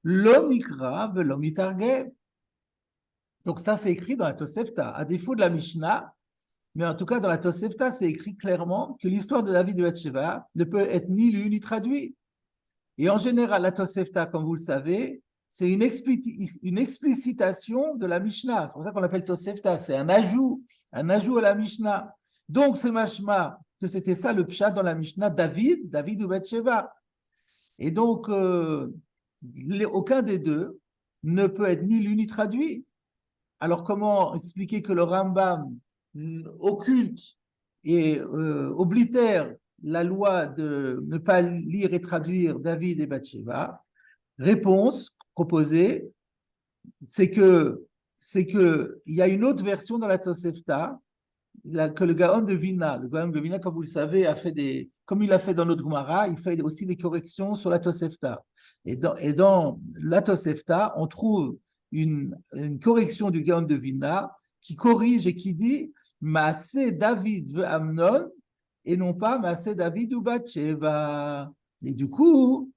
lo nikra velo mitargem. Donc ça c'est écrit dans la Tosefta, à défaut de la Mishnah, mais en tout cas dans la Tosefta c'est écrit clairement que l'histoire de David et Bathsheba ne peut être ni lu ni traduit. Et en général la Tosefta, comme vous le savez, c'est une explicitation de la Mishnah. C'est pour ça qu'on l'appelle Tosefta. C'est un ajout à la Mishnah. Donc, c'est mashma que c'était ça le pshat dans la Mishnah, David ou Bathsheba. Et donc, aucun des deux ne peut être ni lu ni traduit. Alors, comment expliquer que le Rambam occulte et oblitère la loi de ne pas lire et traduire David et Bathsheba? Réponse proposée, c'est que il y a une autre version dans la Tosefta que le Gaon de Vilna, comme vous le savez, comme il a fait dans notre Gemara, il fait aussi des corrections sur la Tosefta. Et dans la Tosefta, on trouve une correction du Gaon de Vilna qui corrige et qui dit Maaseh David ve Amnon et non pas Maaseh David ou Bathsheba. Et du coup,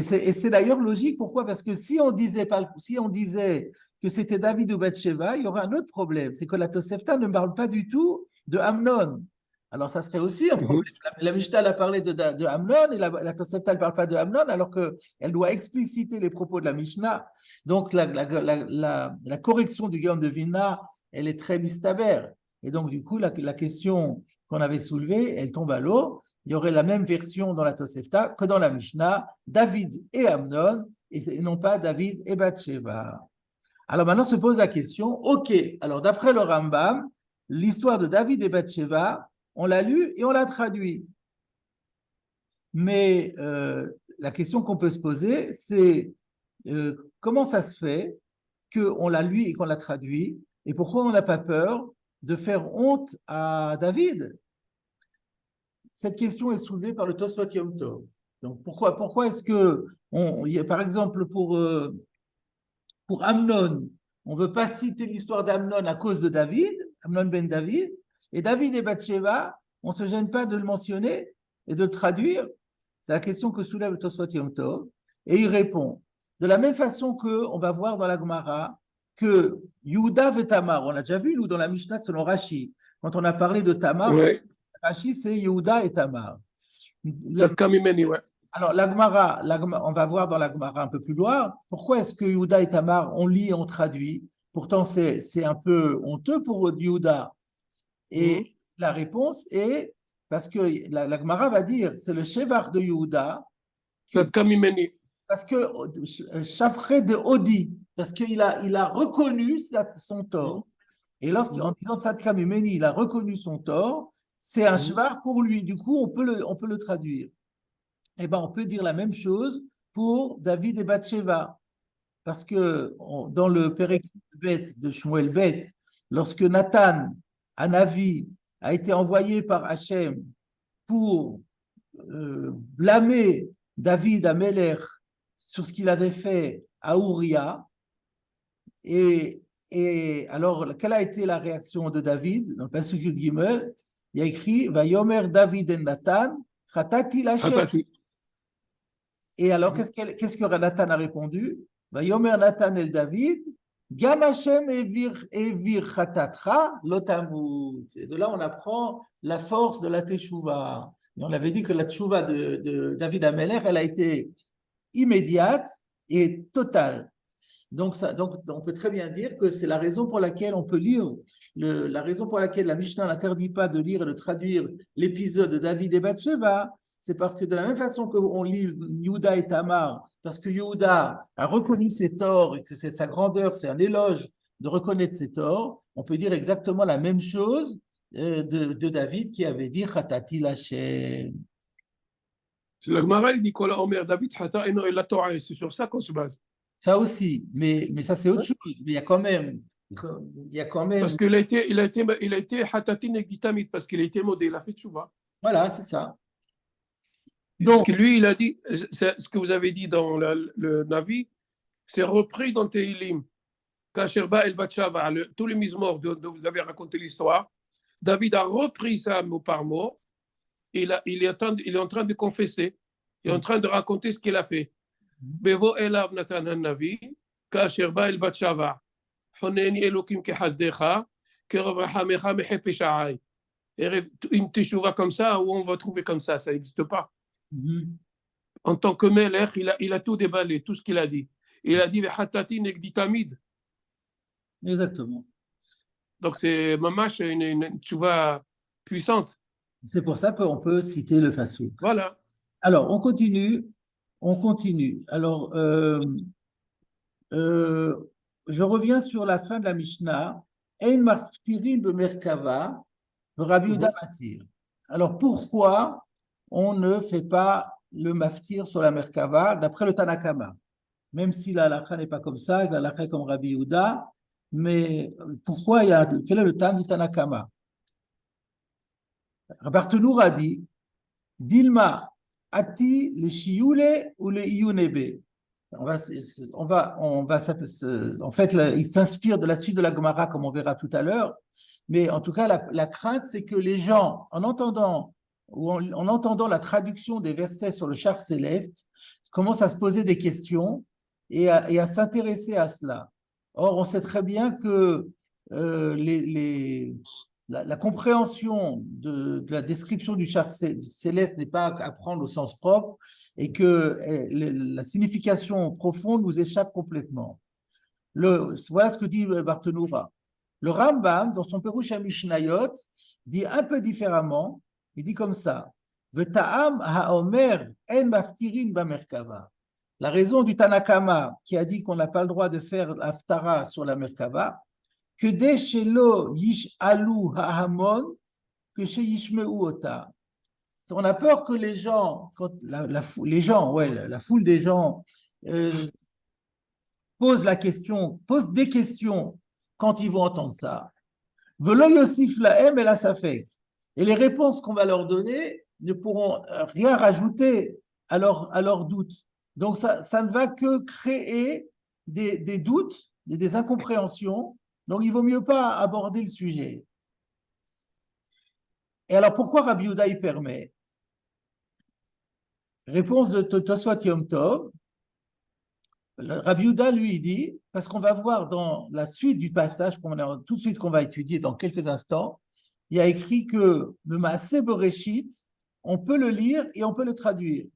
c'est d'ailleurs logique. Pourquoi? Parce que si on disait que c'était David ou Bathsheba, il y aurait un autre problème. C'est que la Tosefta ne parle pas du tout de Amnon. Alors, ça serait aussi un problème. La Mishnah a parlé de Amnon et la Tosefta ne parle pas de Amnon, alors qu'elle doit expliciter les propos de la Mishnah. Donc, la correction du Gaon de Vilna, elle est très mistaber. Et donc, du coup, la question qu'on avait soulevée, elle tombe à l'eau. Il y aurait la même version dans la Tosefta que dans la Mishnah, David et Amnon, et non pas David et Bathsheba. Alors maintenant se pose la question, ok, alors d'après le Rambam, l'histoire de David et Bathsheba, on l'a lu et on l'a traduit. Mais la question qu'on peut se poser, c'est comment ça se fait qu'on l'a lu et qu'on l'a traduit, et pourquoi on n'a pas peur de faire honte à David? Cette question est soulevée par le Tosfot Yom Tov. Donc pourquoi est-ce que, par exemple, pour Amnon, on ne veut pas citer l'histoire d'Amnon à cause de David, Amnon ben David, et David et Bathsheba, on ne se gêne pas de le mentionner et de le traduire? C'est la question que soulève le Tosfot Yom Tov, et il répond. De la même façon qu'on va voir dans la Gemara que Yehuda et Tamar, on l'a déjà vu, nous, dans la Mishnah selon Rashi, quand on a parlé de Tamar, ouais. Rashi, c'est Yehuda et Tamar. Alors, la Gemara, on va voir dans la Gemara un peu plus loin, pourquoi est-ce que Yehuda et Tamar, on lit et on traduit? Pourtant, c'est un peu honteux pour Yehuda. Et la réponse est, parce que la Gemara va dire, c'est le Shevar de Yehuda, parce que Shafre de Odi, parce qu'il a reconnu son tort. Et lorsqu'en disant Tzadkam Mimeni, il a reconnu son tort, c'est un shvar pour lui. Du coup, on peut le traduire. Eh bien, on peut dire la même chose pour David et Bathsheba. Parce que dans le Perek Bet de Shmuel Bet, lorsque Nathan, Hanavi, a été envoyé par Hachem pour blâmer David à Meler sur ce qu'il avait fait à Uriah, et alors, quelle a été la réaction de David? Dans le passage de Gimel, il y a écrit Vayomer David et Nathan, Chatati Lachem. Et alors, qu'est-ce que Nathan a répondu? Vayomer Nathan el David, Gam Hashem evir Chatatra lotamut. Et de là, on apprend la force de la Teshuvah. Et on avait dit que la Teshuvah de David Ameler, elle a été immédiate et totale. Donc, on peut très bien dire que c'est la raison pour laquelle on peut lire, la raison pour laquelle la Mishnah n'interdit pas de lire et de traduire l'épisode de David et Bathsheba, c'est parce que de la même façon qu'on lit Yehuda et Tamar, parce que Yehuda a reconnu ses torts et que c'est sa grandeur, c'est un éloge de reconnaître ses torts, on peut dire exactement la même chose de David qui avait dit Chatati Lachem. C'est la Gemara, il dit qu'on a Omer David Hata et la Torah, et c'est sur ça qu'on se base. Ça aussi, mais ça c'est autre chose. Mais il y a quand même. Parce qu'il a été Hatatin et Gitamit, parce qu'il a été modé, il a fait Tchouva. Voilà, c'est ça. Donc, parce que lui, il a dit, ce que vous avez dit dans le Navi, c'est repris dans Tehilim. Kasherba el Batshava, tous les Mizmor dont vous avez raconté l'histoire, David a repris ça mot par mot. Il est en train de confesser. Il est en train de raconter ce qu'il a fait. Bevo elav Natan Navi, Kasherba el Batshava, Honeni Elokim kehazdecha, Keravrahamecha mehepesha'ai. Une teshuva comme ça, où on va trouver comme ça n'existe pas. En tant que Melech, il a tout déballé, tout ce qu'il a dit. Il a dit Hatati Negditamid. Exactement. Donc c'est mamash une teshuva puissante. C'est pour ça qu'on peut citer le Fasouk. Voilà. Alors, on continue. Alors, je reviens sur la fin de la Mishnah. Ein maftirin bemerkava, Rabbi Yehuda matir. Alors, pourquoi on ne fait pas le maftir sur la Merkava d'après le Tanakama? Même si la halakha n'est pas comme ça, la halakha est comme Rabbi Yehuda, mais pourquoi quel est le tam du Tanakama? Barthenour a dit Dilma ati le shioule ou le iyunebe. En fait, il s'inspire de la suite de la Gemara, comme on verra tout à l'heure. Mais en tout cas, la crainte, c'est que les gens, en entendant la traduction des versets sur le char céleste, commencent à se poser des questions et à s'intéresser à cela. Or, on sait très bien que la compréhension de la description du char céleste n'est pas à prendre au sens propre et que la signification profonde nous échappe complètement. Voilà ce que dit Barthenoura. Le Rambam, dans son Perush HaMishnayot, dit un peu différemment, il dit comme ça, V'ta'am ha'omer en maftirin ba'merkava. La raison du Tanakama qui a dit qu'on n'a pas le droit de faire l'Aftara sur la Merkava, que dès chez lo yish alu ha'hamon, que chez yishmeu ota. On a peur que les gens, quand la foule des gens pose des questions quand ils vont entendre ça. Velo yosif lahem et la safek. Et les réponses qu'on va leur donner ne pourront rien rajouter à leur doute. Donc ça ne va que créer des doutes, des incompréhensions. Donc il vaut mieux pas aborder le sujet. Et alors pourquoi Rabbi Yehuda y permet? Réponse de Tosfot Yom Tov. Rabbi Yehuda lui dit, parce qu'on va voir dans la suite du passage tout de suite qu'on va étudier dans quelques instants, il y a écrit que le Maaseh Bereshit, on peut le lire et on peut le traduire.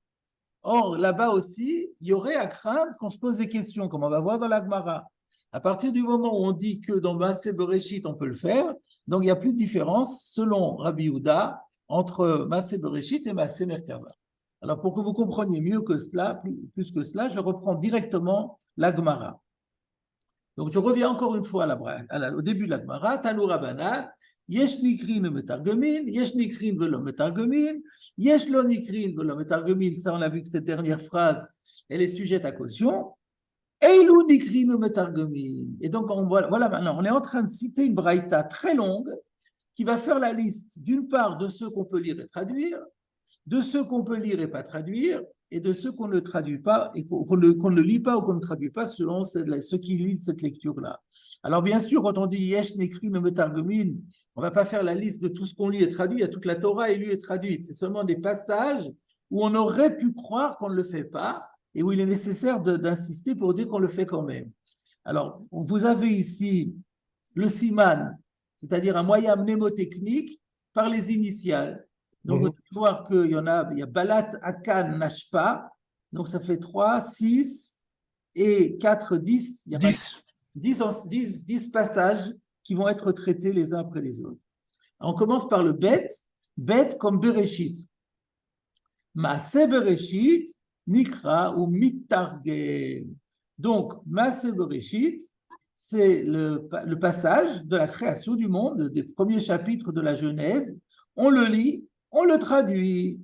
Or, là-bas aussi, il y aurait à craindre qu'on se pose des questions, comme on va voir dans la Gemara. À partir du moment où on dit que dans Maaseh Bereshit, on peut le faire, donc il n'y a plus de différence, selon Rabbi Yehuda, entre Maaseh Bereshit et Maaseh Merkava. Alors, pour que vous compreniez mieux que cela, plus que cela, je reprends directement la Gemara. Donc, je reviens encore une fois au début de la Gemara, Tanu Rabbanan, Yesh nikrin metargemin, Yesh nikrin velo metargemin, Yesh lo nikrin velo metargemin. Ça, on a vu que cette dernière phrase, elle est sujette à caution. Eilu nikrin metargemin. Et donc, voilà, maintenant, on est en train de citer une braïta très longue qui va faire la liste, d'une part, de ceux qu'on peut lire et traduire, de ceux qu'on peut lire et pas traduire, et de ceux qu'on ne traduit pas et qu'on ne lit pas ou qu'on ne traduit pas selon ceux qui lisent cette lecture-là. Alors bien sûr, quand on dit Yesh Nekri no Metargomin, on ne va pas faire la liste de tout ce qu'on lit et traduit, il y a toute la Torah est lue et traduite. C'est seulement des passages où on aurait pu croire qu'on ne le fait pas et où il est nécessaire d'insister pour dire qu'on le fait quand même. Alors, vous avez ici le siman, c'est-à-dire un moyen mnémotechnique par les initiales. Donc, vous allez voir qu'il y a Balat, Akan, Nashpa. Donc, ça fait 3, 6 et 4, 10. Il y a 10 passages qui vont être traités les uns après les autres. On commence par le Bet. Bet comme Bereshit. Maaseh Bereshit, Nikra ou Mittargem. Donc, Maaseh Bereshit, c'est le passage de la création du monde, des premiers chapitres de la Genèse. On le lit, on le traduit.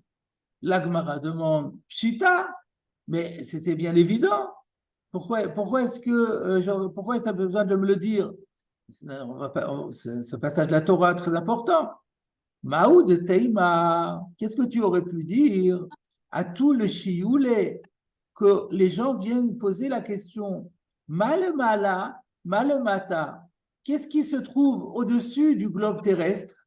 La Gemara demande Pshita, mais c'était bien évident. Pourquoi est-ce que pourquoi tu as besoin de me le dire? C'est un passage de la Torah très important. Maou de Teima, qu'est-ce que tu aurais pu dire à tout le chioulé que les gens viennent poser la question Malemala, Malemata, qu'est-ce qui se trouve au-dessus du globe terrestre?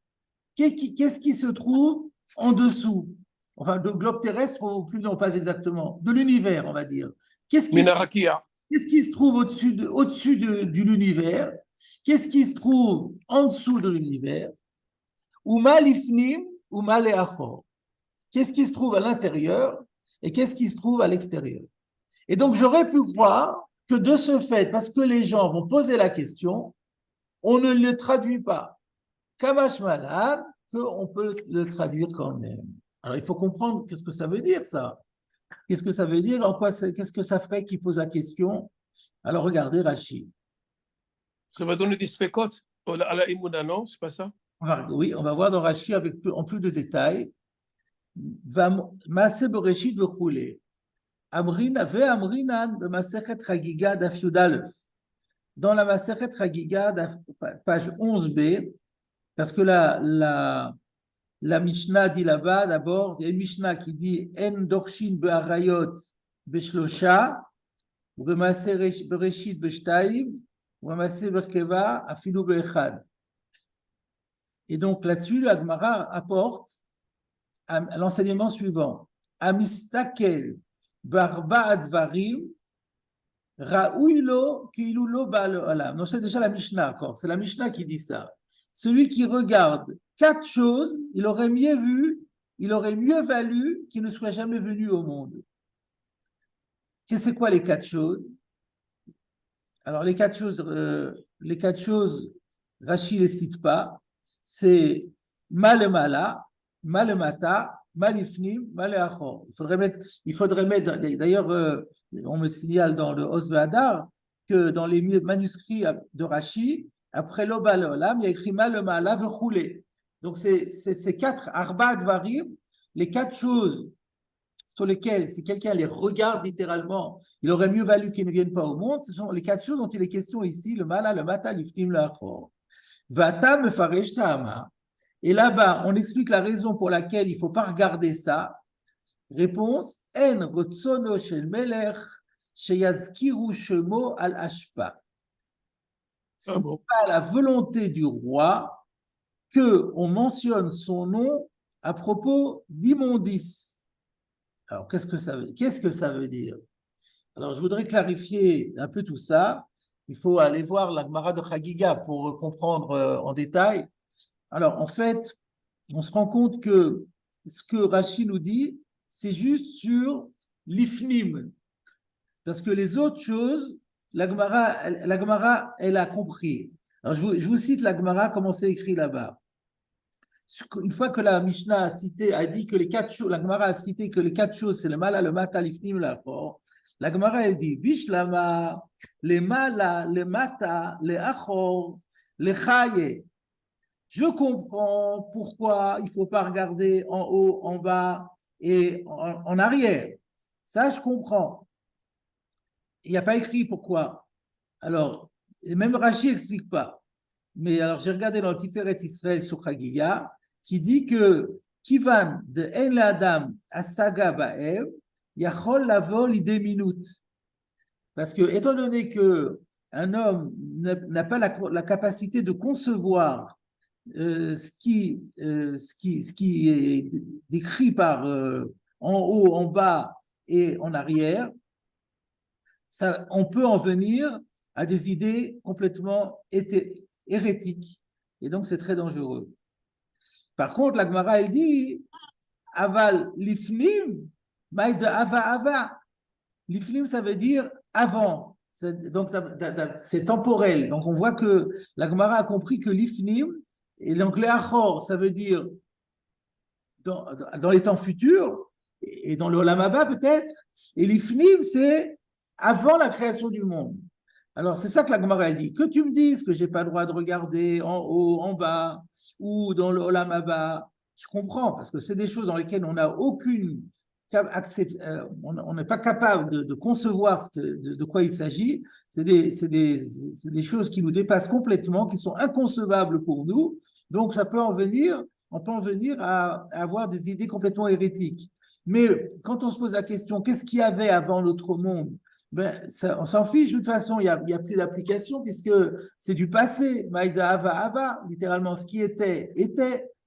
Qu'est-ce qui se trouve en dessous? Enfin, le globe terrestre, ou plus non, pas exactement, de l'univers, on va dire. Qu'est-ce qui se trouve au-dessus de l'univers? Qu'est-ce qui se trouve en dessous de l'univers? Ou malifnim, ou maléachor. Qu'est-ce qui se trouve à l'intérieur et qu'est-ce qui se trouve à l'extérieur? Et donc, j'aurais pu croire que de ce fait, parce que les gens vont poser la question, on ne le traduit pas. Kamash Malan, qu'on peut le traduire quand même. Alors, il faut comprendre qu'est-ce que ça veut dire, ça. Qu'est-ce que ça veut dire? Qu'est-ce que ça ferait qui pose la question? Alors, regardez Rashi. Ça va donner des spécots à la Imouna, non? C'est pas ça? Oui, on va voir dans Rashi en plus de détails. Maaseh Bereshit v'chulei. Amrina ve'amrinan b'Masechet Chagiga daf Yud Aleph. Dans la Masechet Chagiga, page 11b, parce que la Mishnah dit là-bas, d'abord, il y a une Mishnah qui dit En dorshin be'arayot be'shlosha, ou be'Maaseh Bereshit be'shtayim, ou be'Maaseh Berkeva afilu be'echad. Et donc là-dessus, la Gemara apporte l'enseignement suivant. Amistakel barba advarim ra'uilo kilulo ba'al olam. Non, c'est déjà la Mishnah, encore. C'est la Mishnah qui dit ça. Celui qui regarde 4 choses, il aurait mieux valu qu'il ne soit jamais venu au monde. C'est quoi les 4 choses? Alors, les 4 choses, Rashi ne les cite pas. C'est malemala, malemata, malifnim, maleachor. Il faudrait mettre d'ailleurs, on me signale dans le Os Ve'adar que dans les manuscrits de Rashi, après l'obal olam, il y a écrit malemala vechulei. Donc, c'est 4 arba dvarim, les 4 choses sur lesquelles, si quelqu'un les regarde littéralement, il aurait mieux valu qu'ils ne viennent pas au monde. Ce sont les 4 choses dont il est question ici, le mala, le mata, l'ifnim, l'achor. Vata mefaresh ta'ama. Et là-bas, on explique la raison pour laquelle il ne faut pas regarder ça. Réponse, en rotsono shel melech sheyazkiru shemo al ashpa. Ce n'est pas la volonté du roi qu'on mentionne son nom à propos d'immondice. Alors, qu'est-ce que ça veut dire? Alors, je voudrais clarifier un peu tout ça. Il faut aller voir la Gemara de Chagiga pour comprendre en détail. Alors, en fait, on se rend compte que ce que Rashi nous dit, c'est juste sur l'ifnim. Parce que les autres choses, la Gemara, elle a compris. Alors, je vous cite la Gemara, comment c'est écrit là-bas. Une fois que la Mishnah a dit que les 4 choses, la Gemara a cité que les 4 choses, c'est le mala, le mata, l'ifnim, l'achor. La Gemara, elle dit, Bishlama, les mala, les mata, les achor, les chaye. Je comprends pourquoi il ne faut pas regarder en haut, en bas et en arrière. Ça, je comprends. Il n'y a pas écrit pourquoi. Alors, et même Rashi n'explique pas. Mais alors, j'ai regardé dans le Tiferet Israël sur Chagiga, qui dit que Kivan de En l'Adam Asaga Baev, Yachol Lavo l'idée minute. Parce que, étant donné qu'un homme n'a pas la capacité de concevoir ce qui est décrit par en haut, en bas et en arrière, ça, on peut en venir à des idées complètement hérétiques. Et donc, c'est très dangereux. Par contre, la Gemara, elle dit Aval lifnim, maïd ava ava. Lifnim, ça veut dire avant. Donc, c'est temporel. Donc, on voit que la Gemara a compris que l'ifnim, et l'anglais achor, ça veut dire dans les temps futurs, et dans le Olam Haba peut-être, et l'ifnim, c'est avant la création du monde. Alors, c'est ça que la Gemara a dit. Que tu me dises que je n'ai pas le droit de regarder en haut, en bas, ou dans le Olam Haba, je comprends, parce que c'est des choses dans lesquelles on n'a aucune on n'est pas capable de concevoir de quoi il s'agit. C'est des choses qui nous dépassent complètement, qui sont inconcevables pour nous. Donc, ça peut en venir, on peut en venir à avoir des idées complètement hérétiques. Mais quand on se pose la question, qu'est-ce qu'il y avait avant notre monde? Ben, ça, on s'en fiche, de toute façon, il n'y a plus d'application puisque c'est du passé. Maïda Ava Ava, littéralement, ce qui était,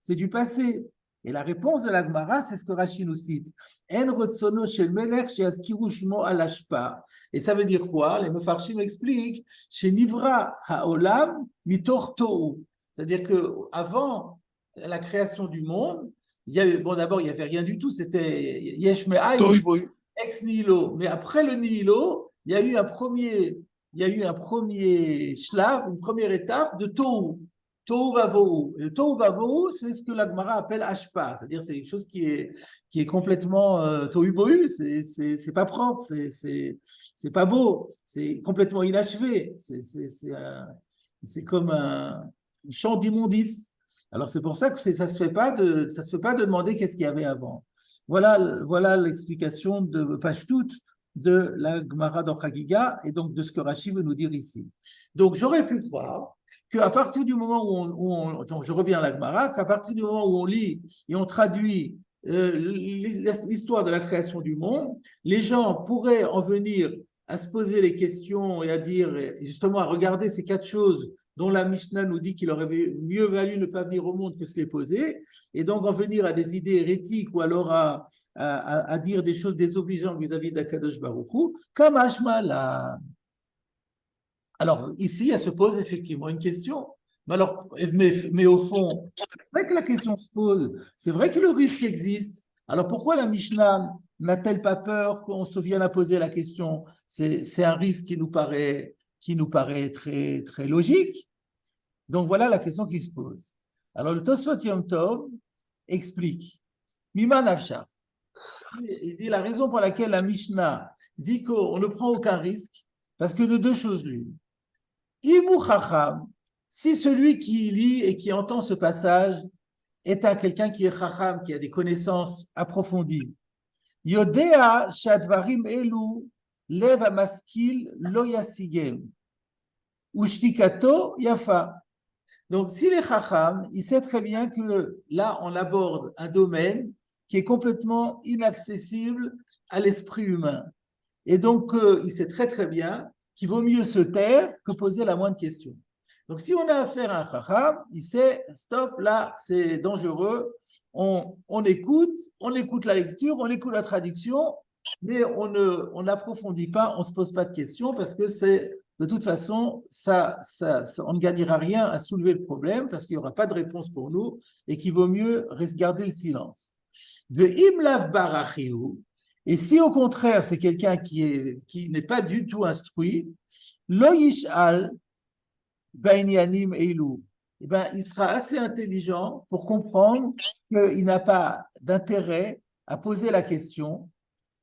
c'est du passé. Et la réponse de la Gemara, c'est ce que Rashi nous cite. En rotsono shel melech sheyaskiru shmo al hashpa. Et ça veut dire quoi? Les Mefarshim expliquent chez Nivra haolam mitor tohu. C'est-à-dire qu'avant la création du monde, d'abord, il n'y avait rien du tout, c'était yesh me'ayin, ex nihilo. Mais après le nihilo, il y a eu un premier shlav, une première étape de tohu. Tohu vavohu. Le tohu vavohu, c'est ce que la Gemara appelle ashpa, c'est-à-dire c'est quelque chose qui est complètement tohu bohu, c'est pas propre, c'est pas beau, c'est complètement inachevé, c'est comme un champ d'immondice. Alors c'est pour ça que ça se fait pas de demander qu'est-ce qu'il y avait avant. Voilà l'explication de Pashtout de la Gemara dans Chagiga et donc de ce que Rashi veut nous dire ici. Donc j'aurais pu croire qu'à partir du moment où donc je reviens à la Gemara, qu'à partir du moment où on lit et on traduit l'histoire de la création du monde, les gens pourraient en venir à se poser les questions et à dire, justement, à regarder ces quatre choses dont la Mishnah nous dit qu'il aurait mieux valu ne pas venir au monde que se les poser, et donc en venir à des idées hérétiques ou alors à dire des choses désobligeantes vis-à-vis d'Akadosh Baruch Hu, comme Ashmala. Alors, ici, elle se pose effectivement une question. Mais au fond, c'est vrai que la question se pose, c'est vrai que le risque existe. Alors, pourquoi la Mishnah n'a-t-elle pas peur qu'on se vienne à poser la question? C'est un risque qui nous paraît très, très logique. Donc, voilà la question qui se pose. Alors, le Tosfot Yom Tov explique. Mima Nafsha. Il dit la raison pour laquelle la Mishnah dit qu'on ne prend aucun risque, parce que de deux choses l'une. Imu Chacham, si celui qui lit et qui entend ce passage est quelqu'un qui est Chacham, qui a des connaissances approfondies, Yodea Shadvarim Elu Lev Amaskil Lo Yasigem, Ushtikato Yafa. Donc, s'il est Chacham, il sait très bien que là, on aborde un domaine qui est complètement inaccessible à l'esprit humain. Et donc, il sait très très bien qu'il vaut mieux se taire que poser la moindre question. Donc, si on a affaire à un Chacham, il sait, stop, là, c'est dangereux, on écoute la lecture, on écoute la traduction, mais on n'approfondit pas, on ne se pose pas de questions parce que de toute façon, on ne gagnera rien à soulever le problème parce qu'il n'y aura pas de réponse pour nous et qu'il vaut mieux garder le silence. De imlav barachiou, et si au contraire c'est quelqu'un qui n'est pas du tout instruit, lo yishal bainyanim eilu, eh ben, il sera assez intelligent pour comprendre qu'il n'a pas d'intérêt à poser la question.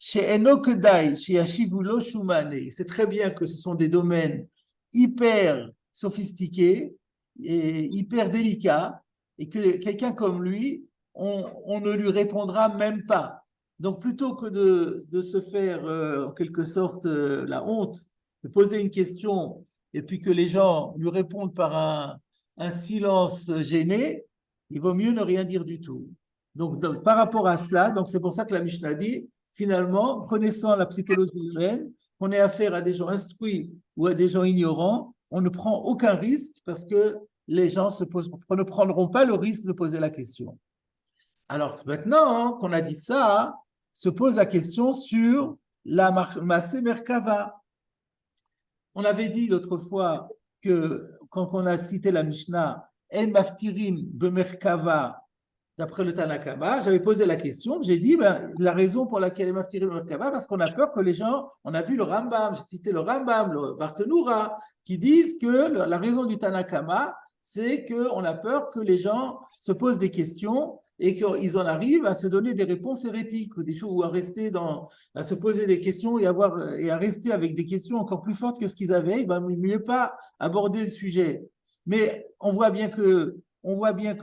chez Enoch Dai, chez Yashivulo Shumane. C'est très bien que ce sont des domaines hyper sophistiqués et hyper délicats, et que quelqu'un comme lui, on ne lui répondra même pas. Donc, plutôt que de se faire, en quelque sorte, la honte, de poser une question et puis que les gens lui répondent par un silence gêné, il vaut mieux ne rien dire du tout. Donc, par rapport à cela, donc c'est pour ça que la Mishnah dit, finalement, connaissant la psychologie humaine, qu'on ait affaire à des gens instruits ou à des gens ignorants, on ne prend aucun risque parce que les gens ne prendront pas le risque de poser la question. Alors maintenant qu'on a dit ça, se pose la question sur la Maaseh Merkava. On avait dit l'autre fois que quand on a cité la Mishnah, En Maftirin Bemerkava, d'après le Tanakama, j'avais posé la question, j'ai dit la raison pour laquelle En Maftirin Bemerkava, parce qu'on a peur que les gens, on a vu le Rambam, j'ai cité le Rambam, le Barthénoura, qui disent que la raison du Tanakama, c'est qu'on a peur que les gens se posent des questions et qu'ils en arrivent à se donner des réponses hérétiques ou des choses, ou à se poser des questions et à rester avec des questions encore plus fortes que ce qu'ils avaient. Il va mieux pas aborder le sujet. Mais on voit bien que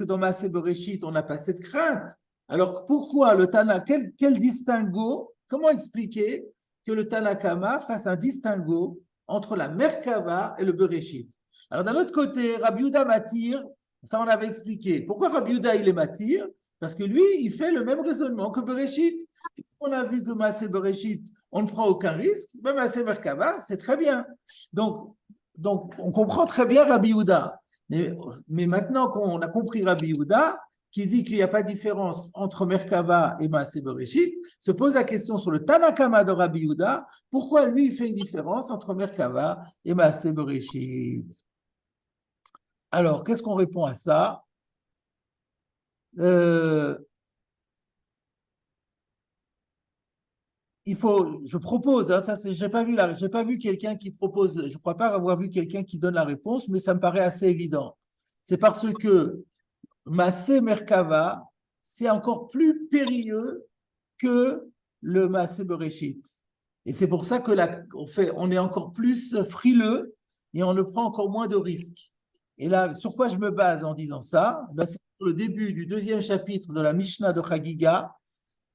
dans Maaseh Bereshit, on n'a pas cette crainte. Alors pourquoi le Tana, quel distinguo, comment expliquer que le Tanakama fasse un distinguo entre la Merkava et le Bereshit? Alors d'un autre côté, Rabbi Yehuda Matir, ça on avait expliqué. Pourquoi Rabbi Yehuda il est Matir? Parce que lui, il fait le même raisonnement que Bereshit. On a vu que Maaseh Bereshit, on ne prend aucun risque. Ben, Maaseh Merkava, c'est très bien. Donc, on comprend très bien Rabbi Yehuda. Mais maintenant qu'on a compris Rabbi Yehuda, qui dit qu'il n'y a pas de différence entre Merkava et Maaseh Bereshit, se pose la question sur le Tanakama de Rabbi Yehuda, pourquoi lui il fait une différence entre Merkava et Maaseh Bereshit? Alors, qu'est-ce qu'on répond à ça? Je propose, hein, j'ai pas vu quelqu'un qui propose, je crois pas avoir vu quelqu'un qui donne la réponse, mais ça me paraît assez évident. C'est parce que Maaseh Merkava, c'est encore plus périlleux que le Maaseh Bereshit. Et c'est pour ça que on est encore plus frileux et on ne prend encore moins de risques. Et là, sur quoi je me base en disant ça? C'est sur le début du 2e chapitre de la Mishnah de Chagiga,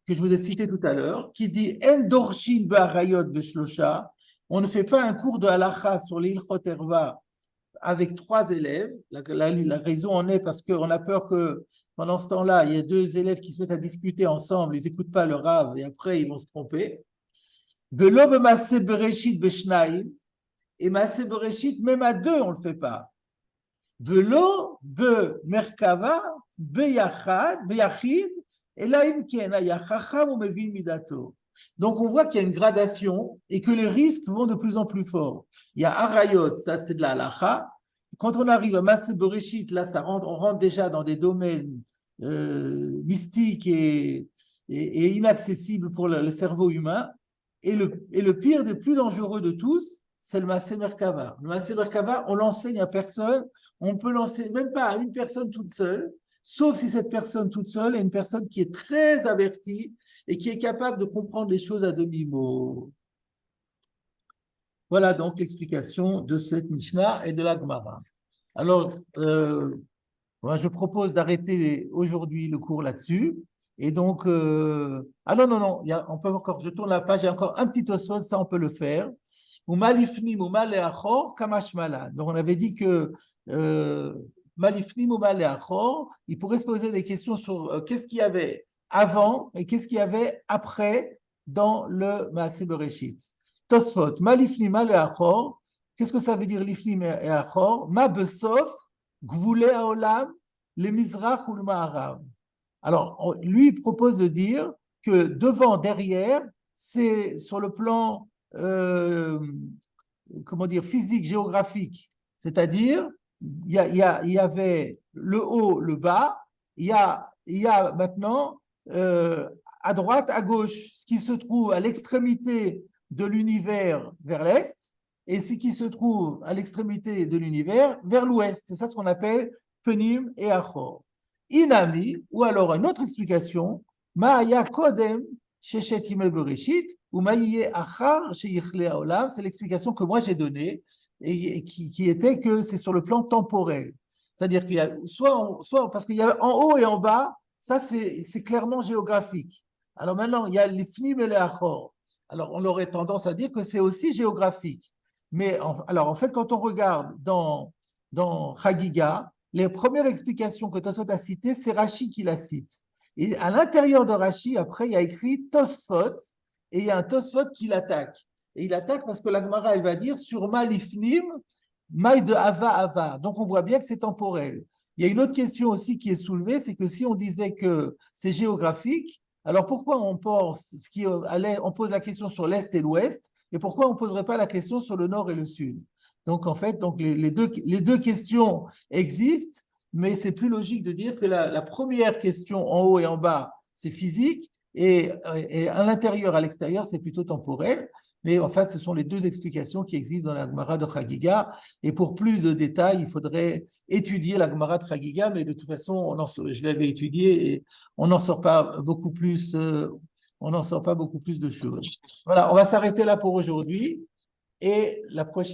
que je vous ai cité tout à l'heure, qui dit En dorshin ba'arayot beshlosha. On ne fait pas un cours de halacha sur l'ilchot erva avec 3 élèves. La raison en est parce qu'on a peur que pendant ce temps-là, il y a 2 élèves qui se mettent à discuter ensemble, ils n'écoutent pas le Rav et après ils vont se tromper. Velo b'maaseh bereshit b'shnaim, et maaseh bereshit, même à 2, on ne le fait pas. Velo b'merkava b'yachid, et là, donc, on voit qu'il y a une gradation et que les risques vont de plus en plus fort. Il y a Arayot, ça c'est de la halacha. Quand on arrive à Maaseh Bereshit, là, on rentre déjà dans des domaines mystiques et inaccessibles pour le cerveau humain. Et le pire, le plus dangereux de tous, c'est le Maaseh Merkava. Le Maaseh Merkava, on l'enseigne à personne. On peut l'enseigner même pas à une personne toute seule. Sauf si cette personne toute seule est une personne qui est très avertie et qui est capable de comprendre les choses à demi-mot. Voilà donc l'explication de cette Mishnah et de la Gemara. Alors, moi, je propose d'arrêter aujourd'hui le cours là-dessus. Et donc, ah non, on peut encore, je tourne la page, il y a encore un petit Tosfot, ça on peut le faire. Donc, on avait dit que Malifnim ou Maléachor, il pourrait se poser des questions sur qu'est-ce qu'il y avait avant et qu'est-ce qu'il y avait après dans le Maaseh Bereshit. Tosfot, Malifnim Maléachor, qu'est-ce que ça veut dire Lifnim et Achor? Ma besof, Gvule Haolam, le Mizrach ou le Ma'arav. Alors, lui, il propose de dire que devant, derrière, c'est sur le plan, comment dire, physique, géographique, c'est-à-dire il y avait le haut, le bas, il y a maintenant à droite, à gauche, ce qui se trouve à l'extrémité de l'univers vers l'est et ce qui se trouve à l'extrémité de l'univers vers l'ouest. C'est ça ce qu'on appelle Penim et Achor. Inami, ou alors une autre explication, Ma'aya Kodem Sheshet Yimei Bereshit, ou Maïye Achar Sheyichle Haolam. C'est l'explication que moi j'ai donnée, et qui était que c'est sur le plan temporel. C'est-à-dire qu'il y a soit parce qu'il y a en haut et en bas, ça c'est clairement géographique. Alors maintenant, il y a les flim et les achor. Alors on aurait tendance à dire que c'est aussi géographique. Mais alors en fait, quand on regarde dans Chagiga, les premières explications que Tosfot a citées, c'est Rashi qui la cite. Et à l'intérieur de Rashi, après, il y a écrit Tosfot, et il y a un Tosfot qui l'attaque. Et il attaque parce que la Gemara, elle va dire sur Malifnim, Maï de Ava Ava. Donc on voit bien que c'est temporel. Il y a une autre question aussi qui est soulevée, c'est que si on disait que c'est géographique, alors pourquoi on pense on pose la question sur l'Est et l'Ouest, et pourquoi on ne poserait pas la question sur le Nord et le Sud? Donc en fait, les deux questions existent, mais c'est plus logique de dire que la première question en haut et en bas, c'est physique, et à l'intérieur, à l'extérieur, c'est plutôt temporel. Mais en fait, ce sont les deux explications qui existent dans la Gemara de Chagiga. Et pour plus de détails, il faudrait étudier la Gemara de Chagiga, mais de toute façon, je l'avais étudié et on n'en sort pas beaucoup plus. On n'en sort pas beaucoup plus de choses. Voilà, on va s'arrêter là pour aujourd'hui et la prochaine.